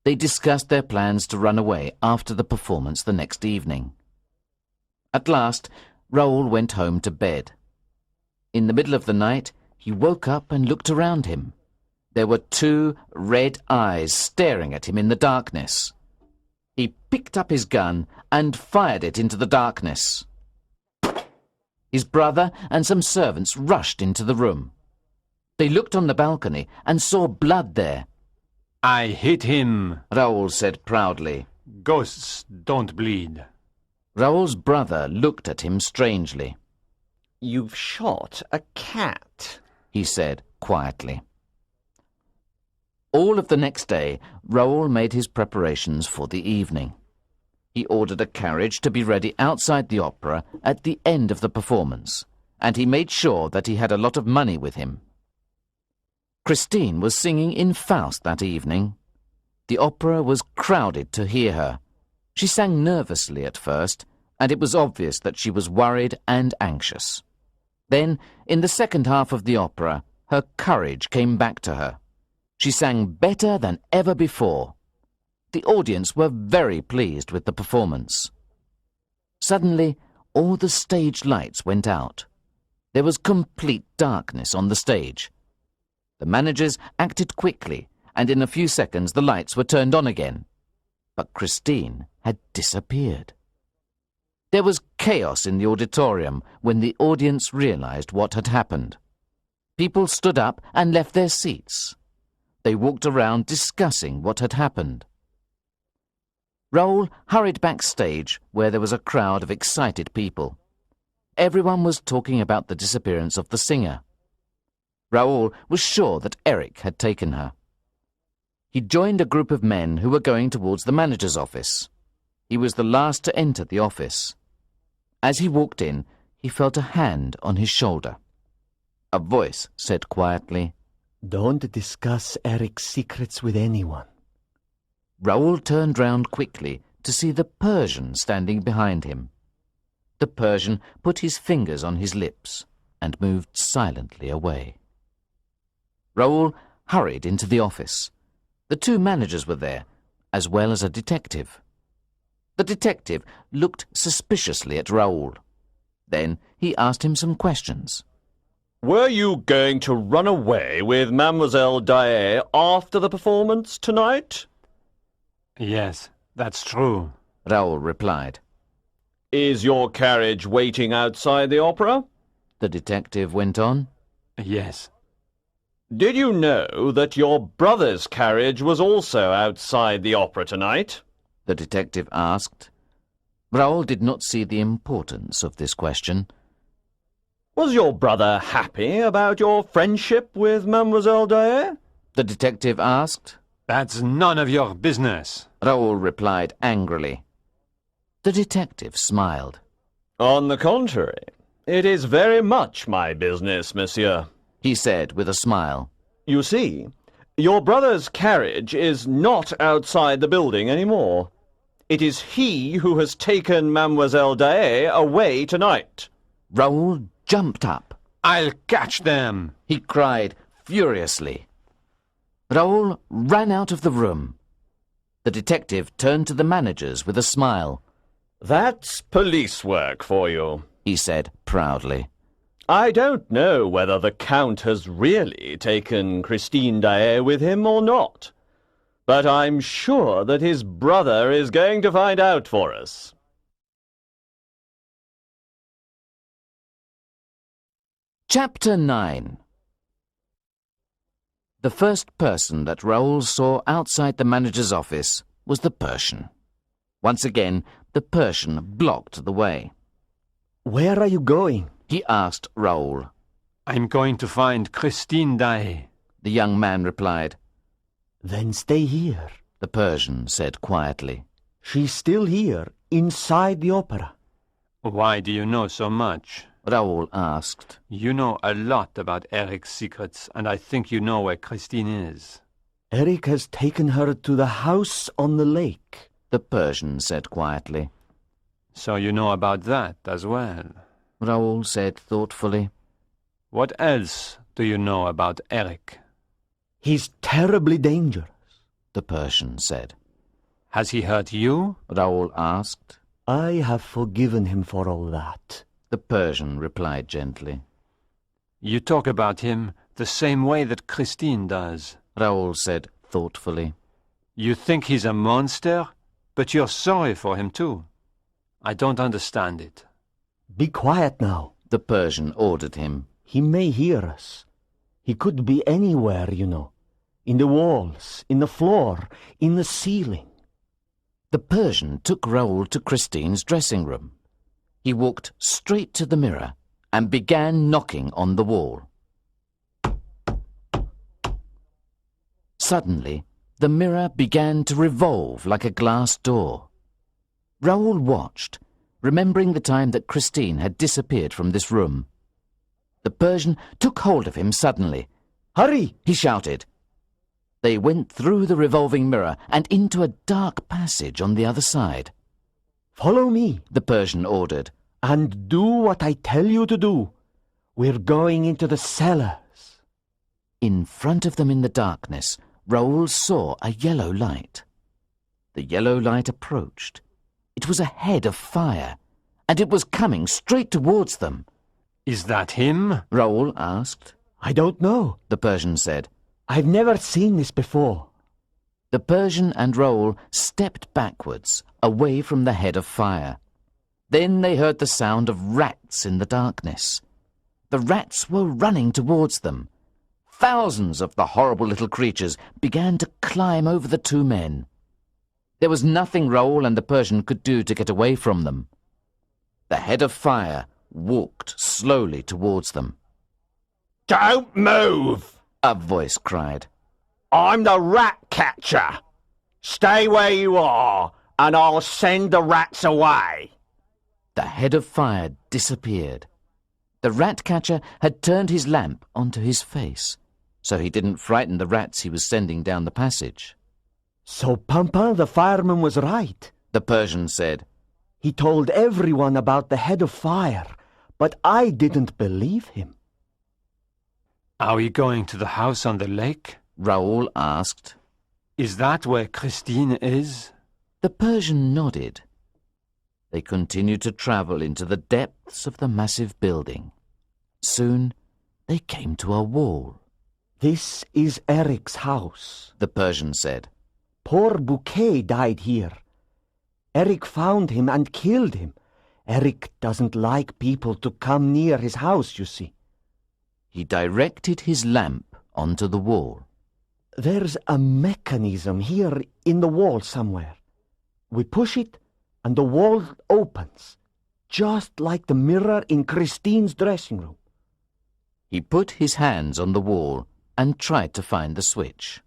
They discussed their plans to run away after the performance the next evening. At last, Raoul went home to bed. In the middle of the night, he woke up and looked around him. There were 2 red eyes staring at him in the darkness. He picked up his gun and fired it into the darkness. His brother and some servants rushed into the room. They looked on the balcony and saw blood there. I hit him. Raoul said proudly. Ghosts don't bleed. Raoul's brother looked at him strangely. you've shot a cat, he said quietly. All of the next day, Raoul made his preparations for the evening. He ordered a carriage to be ready outside the opera at the end of the performance, and he made sure that he had a lot of money with him. Christine was singing in Faust that evening. The opera was crowded to hear her. She sang nervously at first, and it was obvious that she was worried and anxious. Then, in the second half of the opera, her courage came back to her. She sang better than ever before. The audience were very pleased with the performance. Suddenly, all the stage lights went out. There was complete darkness on the stage. The managers acted quickly, and in a few seconds the lights were turned on again. But Christine had disappeared. There was chaos in the auditorium when the audience realized what had happened. People stood up and left their seats. They walked around discussing what had happened. Raoul hurried backstage where there was a crowd of excited people. Everyone was talking about the disappearance of the singer. Raoul was sure that Eric had taken her. He joined a group of men who were going towards the manager's office. He was the last to enter the office. As he walked in, he felt a hand on his shoulder. A voice said quietly, "Don't discuss Eric's secrets with anyone." Raoul turned round quickly to see the Persian standing behind him. The Persian put his fingers on his lips and moved silently away. Raoul hurried into the office. The two managers were there, as well as a detective. The detective looked suspiciously at Raoul. Then he asked him some questions. Were you going to run away with Mademoiselle Daae after the performance tonight? Yes, that's true. Raoul replied. Is your carriage waiting outside the opera? The detective went on. Yes. Did you know that your brother's carriage was also outside the opera tonight? The detective asked. Raoul did not see the importance of this question. Was your brother happy about your friendship with Mademoiselle Daae? The detective asked. That's none of your business. Raoul replied angrily. The detective smiled. On the contrary, it is very much my business, monsieur, he said with a smile. You see, your brother's carriage is not outside the building any more. It is he who has taken Mademoiselle Daae away tonight. Raoul jumped up. I'll catch them! He cried furiously. Raoul ran out of the room. The detective turned to the managers with a smile. That's police work for you, he said proudly. I don't know whether the Count has really taken Christine Daae with him or not, but I'm sure that his brother is going to find out for us. Chapter 9. The first person that Raoul saw outside the manager's office was the Persian. Once again, the Persian blocked the way. Where are you going? He asked Raoul. I'm going to find Christine Daae. The young man replied. Then stay here. The Persian said quietly. She's still here, inside the opera. Why do you know so much? Raoul asked. You know a lot about Eric's secrets, and I think you know where Christine is. Eric has taken her to the house on the lake, the Persian said quietly. So you know about that as well? Raoul said thoughtfully. What else do you know about Eric? He's terribly dangerous, the Persian said. Has he hurt you? Raoul asked. I have forgiven him for all that, the Persian replied gently. You talk about him the same way that Christine does, Raoul said thoughtfully. You think he's a monster, but you're sorry for him too. I don't understand it. Be quiet now, the Persian ordered him. He may hear us. He could be anywhere, you know. In the walls, in the floor, in the ceiling. The Persian took Raoul to Christine's dressing room. He walked straight to the mirror and began knocking on the wall. Suddenly, the mirror began to revolve like a glass door. Raoul watched, remembering the time that Christine had disappeared from this room. The Persian took hold of him suddenly. Hurry! He shouted. They went through the revolving mirror and into a dark passage on the other side. Follow me, the Persian ordered. And do what I tell you to do. We're going into the cellars. In front of them in the darkness, Raoul saw a yellow light. The yellow light approached. It was a head of fire, and it was coming straight towards them. Is that him? Raoul asked. I don't know, the Persian said. I've never seen this before. The Persian and Raoul stepped backwards, away from the head of fire. Then they heard the sound of rats in the darkness. The rats were running towards them. Thousands of the horrible little creatures began to climb over the two men. There was nothing Raoul and the Persian could do to get away from them. The head of fire walked slowly towards them. Don't move! A voice cried. I'm the rat catcher. Stay where you are, and I'll send the rats away. The head of fire disappeared. The rat catcher had turned his lamp onto his face, so he didn't frighten the rats he was sending down the passage. So Pampa the fireman was right, the Persian said. He told everyone about the head of fire, but I didn't believe him. Are we going to the house on the lake? Raoul asked. Is that where Christine is? The Persian nodded. They continued to travel into the depths of the massive building. Soon they came to a wall. This is Eric's house, the Persian said. Poor Bouquet died here. Eric found him and killed him. Eric doesn't like people to come near his house, you see. He directed his lamp onto the wall. There's a mechanism here in the wall somewhere. We push it, and the wall opens, just like the mirror in Christine's dressing room. He put his hands on the wall and tried to find the switch.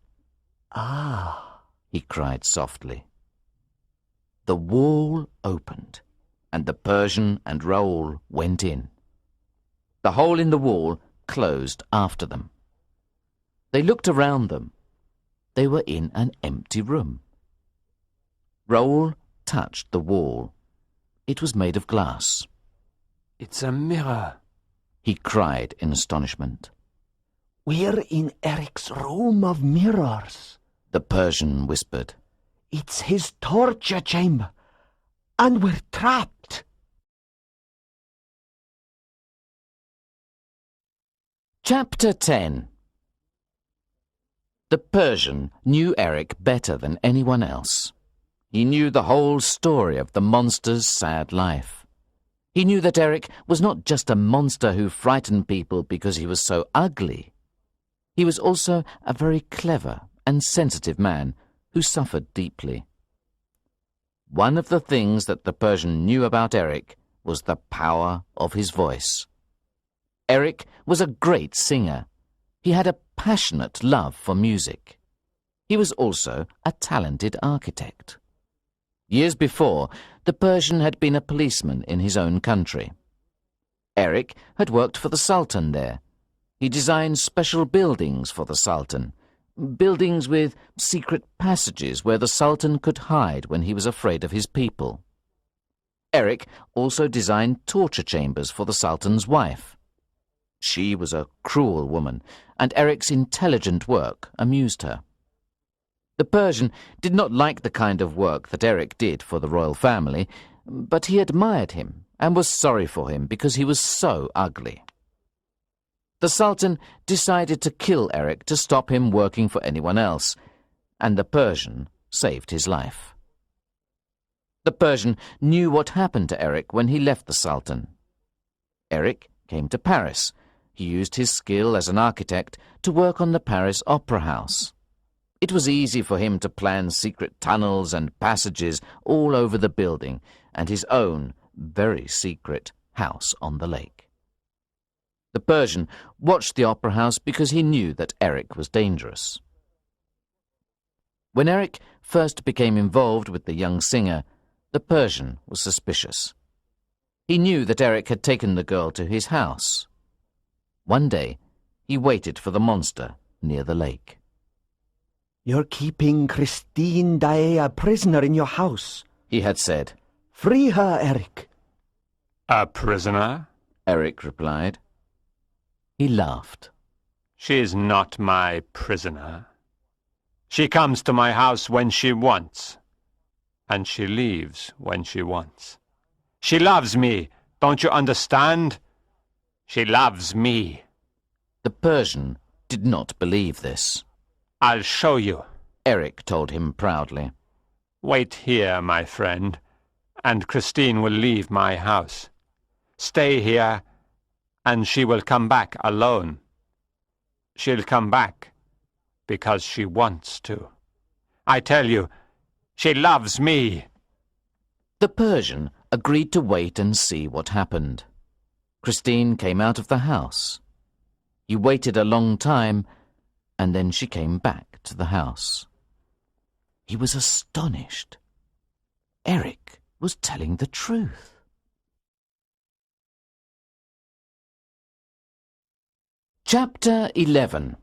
Ah, he cried softly. The wall opened, and the Persian and Raoul went in. The hole in the wall closed after them. They looked around them. They were in an empty room. Raoul touched the wall. It was made of glass. It's a mirror, He cried in astonishment. We're in Eric's room of mirrors. The Persian whispered. It's his torture chamber. And we're trapped. Chapter 10. The Persian knew Eric better than anyone else. He knew the whole story of the monster's sad life. He knew that Eric was not just a monster who frightened people because he was so ugly. He was also a very clever and sensitive man who suffered deeply. One of the things that the Persian knew about Eric was the power of his voice. Eric was a great singer. He had a passionate love for music. He was also a talented architect. Years before, the Persian had been a policeman in his own country. Eric had worked for the Sultan there. He designed special buildings for the Sultan, buildings with secret passages where the Sultan could hide when he was afraid of his people. Eric also designed torture chambers for the Sultan's wife. She was a cruel woman, and Eric's intelligent work amused her. The Persian did not like the kind of work that Eric did for the royal family, but he admired him and was sorry for him because he was so ugly. The Sultan decided to kill Eric to stop him working for anyone else, and the Persian saved his life. The Persian knew what happened to Eric when he left the Sultan. Eric came to Paris. He used his skill as an architect to work on the Paris Opera House. It was easy for him to plan secret tunnels and passages all over the building and his own very secret house on the lake. The Persian watched the opera house because he knew that Eric was dangerous. When Eric first became involved with the young singer, the Persian was suspicious. He knew that Eric had taken the girl to his house. One day, he waited for the monster near the lake. You're keeping Christine Daae a prisoner in your house, He had said. Free her, Eric. A prisoner? Eric replied. He laughed. She's not my prisoner. She comes to my house when she wants, and she leaves when she wants. She loves me, don't you understand? She loves me. The Persian did not believe this. I'll show you, Eric told him proudly. Wait here, my friend, and Christine will leave my house. Stay here, and she will come back alone. She'll come back because she wants to. I tell you, she loves me. The Persian agreed to wait and see what happened. Christine came out of the house. He waited a long time, and then she came back to the house. He was astonished. Eric was telling the truth. Chapter 11.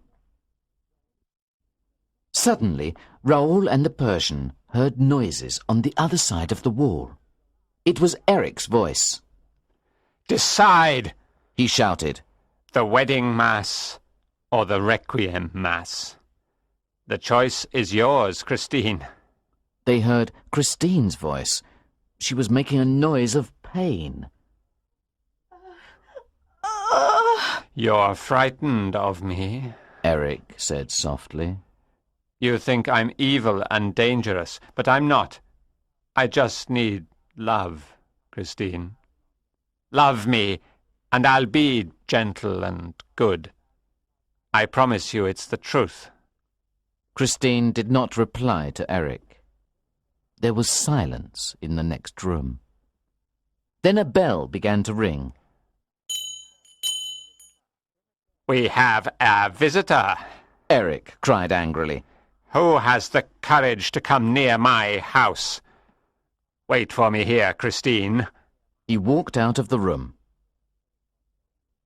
Suddenly, Raoul and the Persian heard noises on the other side of the wall. It was Eric's voice. Decide, He shouted. the wedding mass or the requiem mass. The choice is yours, Christine. They heard Christine's voice. She was making a noise of pain. You're frightened of me. Eric said softly. You think I'm evil and dangerous, but I'm not. I just need love, Christine. Love me, and I'll be gentle and good. I promise you it's the truth. Christine did not reply to Eric. There was silence in the next room. Then a bell began to ring. We have a visitor. Eric cried angrily. Who has the courage to come near my house? Wait for me here, Christine. He walked out of the room.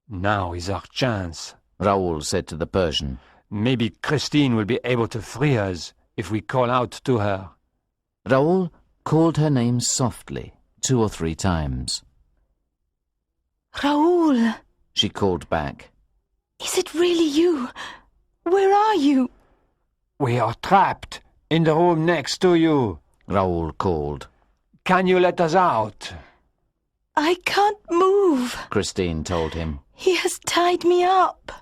Now is our chance. Raoul said to the Persian. Maybe Christine will be able to free us if we call out to her. Raoul called her name softly 2 or 3 times. Raoul, She called back. is it really you? Where are you? We are trapped in the room next to you. Raoul called. Can you let us out? I can't move. Christine told him. He has tied me up.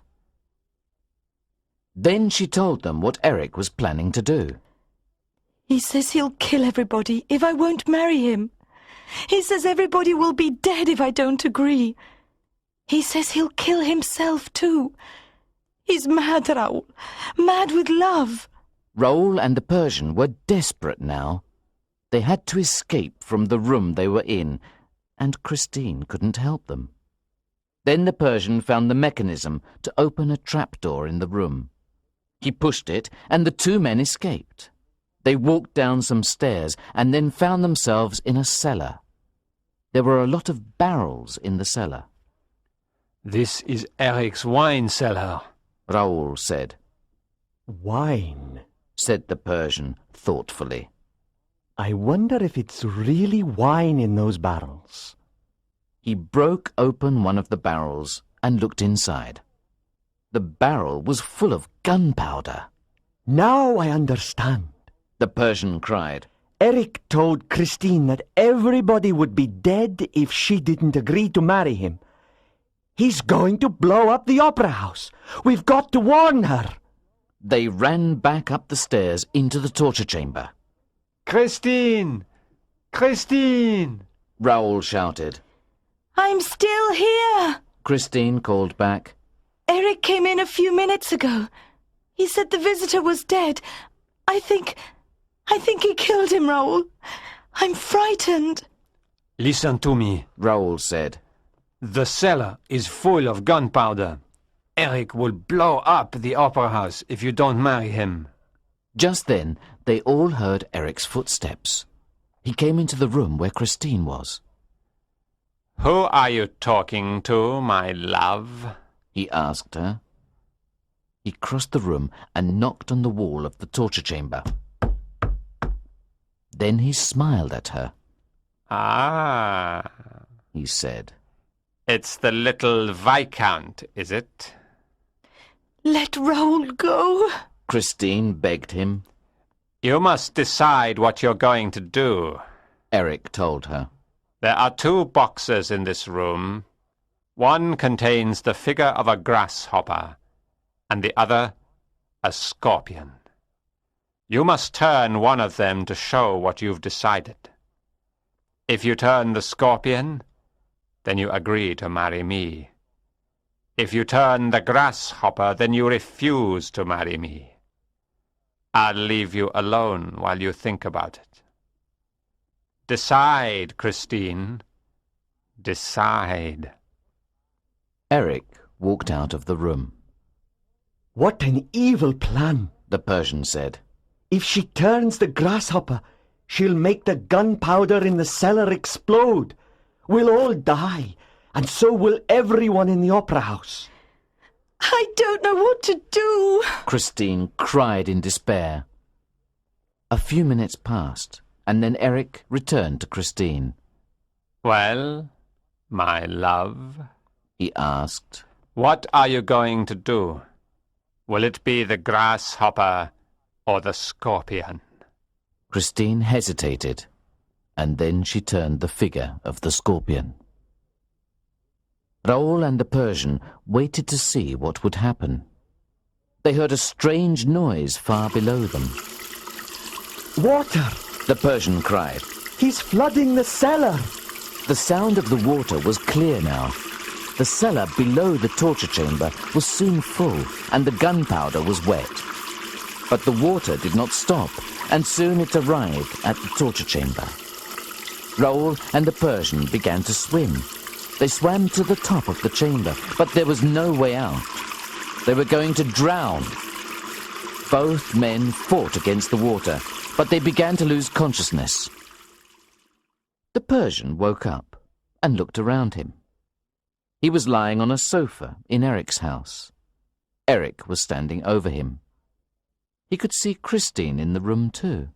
Then she told them what Eric was planning to do. He says he'll kill everybody if I won't marry him. He says everybody will be dead if I don't agree. He says he'll kill himself too. He's mad, Raoul. Mad with love. Raoul and the Persian were desperate now. They had to escape from the room they were in, and Christine couldn't help them. Then the Persian found the mechanism to open a trapdoor in the room. He pushed it, and the 2 men escaped. They walked down some stairs and then found themselves in a cellar. There were a lot of barrels in the cellar. This is Eric's wine cellar. Raoul said. Wine. Said the Persian thoughtfully. I wonder if it's really wine in those barrels. He broke open one of the barrels and looked inside. The barrel was full of gunpowder. Now I understand. The Persian cried. Eric told Christine that everybody would be dead if she didn't agree to marry him. He's going to blow up the opera house. We've got to warn her. They ran back up the stairs into the torture chamber. Christine! Christine! Raoul shouted. I'm still here. Christine called back. Eric came in a few minutes ago. He said the visitor was dead. I think he killed him, Raoul. I'm frightened. Listen to me. Raoul said. The cellar is full of gunpowder. Eric will blow up the opera house if you don't marry him. Just then, they all heard Eric's footsteps. He came into the room where Christine was. Who are you talking to, my love? He asked her. He crossed the room and knocked on the wall of the torture chamber. Then he smiled at her. Ah, He said. it's the little Viscount, is it? Let Raoul go. Christine begged him. You must decide what you're going to do. Eric told her. There are 2 boxes in this room. One contains the figure of a grasshopper, and the other a scorpion. You must turn one of them to show what you've decided. If you turn the scorpion, then you agree to marry me. If you turn the grasshopper, then you refuse to marry me. I'll leave you alone while you think about it. Decide, Christine. Decide. Eric walked out of the room. What an evil plan, The Persian said. If she turns the grasshopper, she'll make the gunpowder in the cellar explode. We'll all die, and so will everyone in the opera house. I don't know what to do. Christine cried in despair. A few minutes passed, and then Eric returned to Christine. Well, my love, He asked. what are you going to do? Will it be the grasshopper or the scorpion? Christine hesitated, and then she turned the figure of the scorpion. Raoul and the Persian waited to see what would happen. They heard a strange noise far below them. Water! The Persian cried. He's flooding the cellar! The sound of the water was clear now. The cellar below the torture chamber was soon full, and the gunpowder was wet. But the water did not stop, and soon it arrived at the torture chamber. Raoul and the Persian began to swim. They swam to the top of the chamber, but there was no way out. They were going to drown. Both men fought against the water, but they began to lose consciousness. The Persian woke up and looked around him. He was lying on a sofa in Eric's house. Eric was standing over him. He could see Christine in the room too.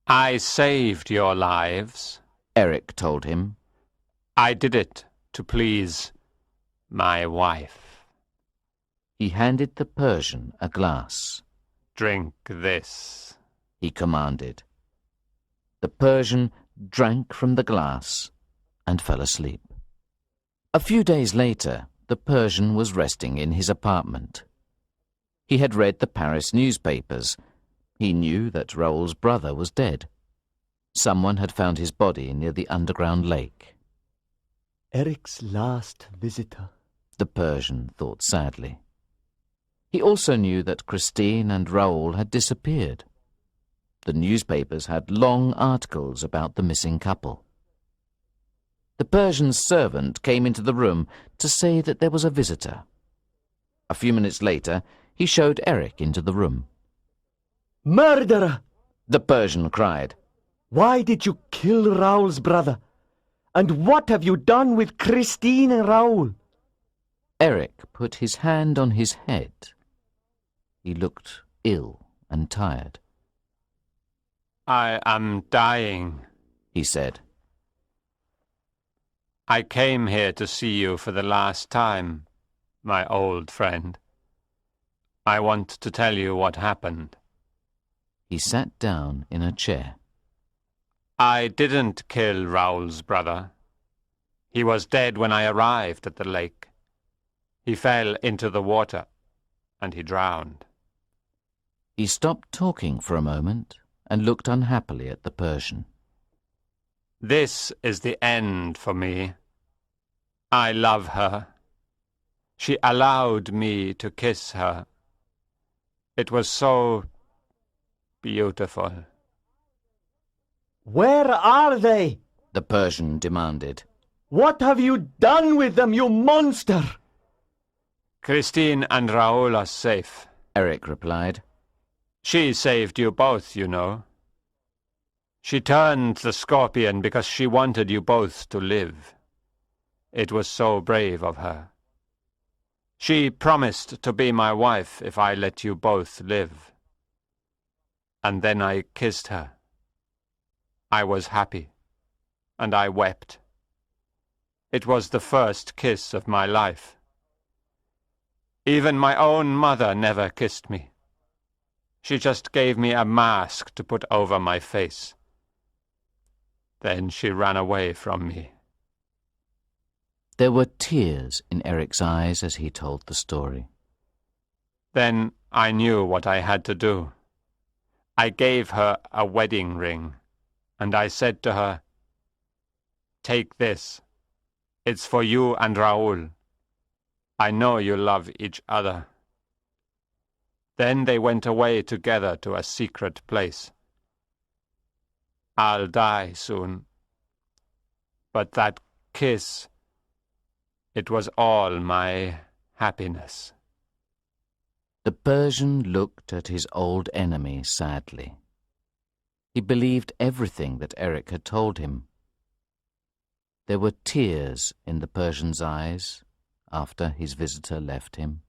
I saved your lives, Eric told him. I did it to please my wife. He handed the Persian a glass. Drink this, he commanded. The Persian drank from the glass and fell asleep. A few days later, the Persian was resting in his apartment. He had read the Paris newspapers. He knew that Raoul's brother was dead. Someone had found his body near the underground lake. Eric's last visitor, The Persian thought sadly. He also knew that Christine and Raoul had disappeared. The newspapers had long articles about the missing couple. The Persian's servant came into the room to say that there was a visitor. A few minutes later, he showed Eric into the room. Murderer! The Persian cried. Why did you kill Raoul's brother? And what have you done with Christine and Raoul? Eric put his hand on his head. He looked ill and tired. I am dying, he said. I came here to see you for the last time, my old friend. I want to tell you what happened. He sat down in a chair. I didn't kill Raoul's brother. He was dead when I arrived at the lake. He fell into the water, and he drowned. He stopped talking for a moment and looked unhappily at the Persian. This is the end for me. I love her. She allowed me to kiss her. It was so beautiful. Where are they? The Persian demanded. What have you done with them, you monster? Christine and Raoul are safe, Eric replied. She saved you both, you know. She turned the scorpion because she wanted you both to live. It was so brave of her. She promised to be my wife if I let you both live. And then I kissed her. I was happy, and I wept. It was the first kiss of my life. Even my own mother never kissed me. She just gave me a mask to put over my face. Then she ran away from me. There were tears in Eric's eyes as he told the story. Then I knew what I had to do. I gave her a wedding ring, and I said to her, "Take this. It's for you and Raoul. I know you love each other." Then they went away together to a secret place. I'll die soon. But that kiss, it was all my happiness. The Persian looked at his old enemy sadly. He believed everything that Eric had told him. There were tears in the Persian's eyes after his visitor left him.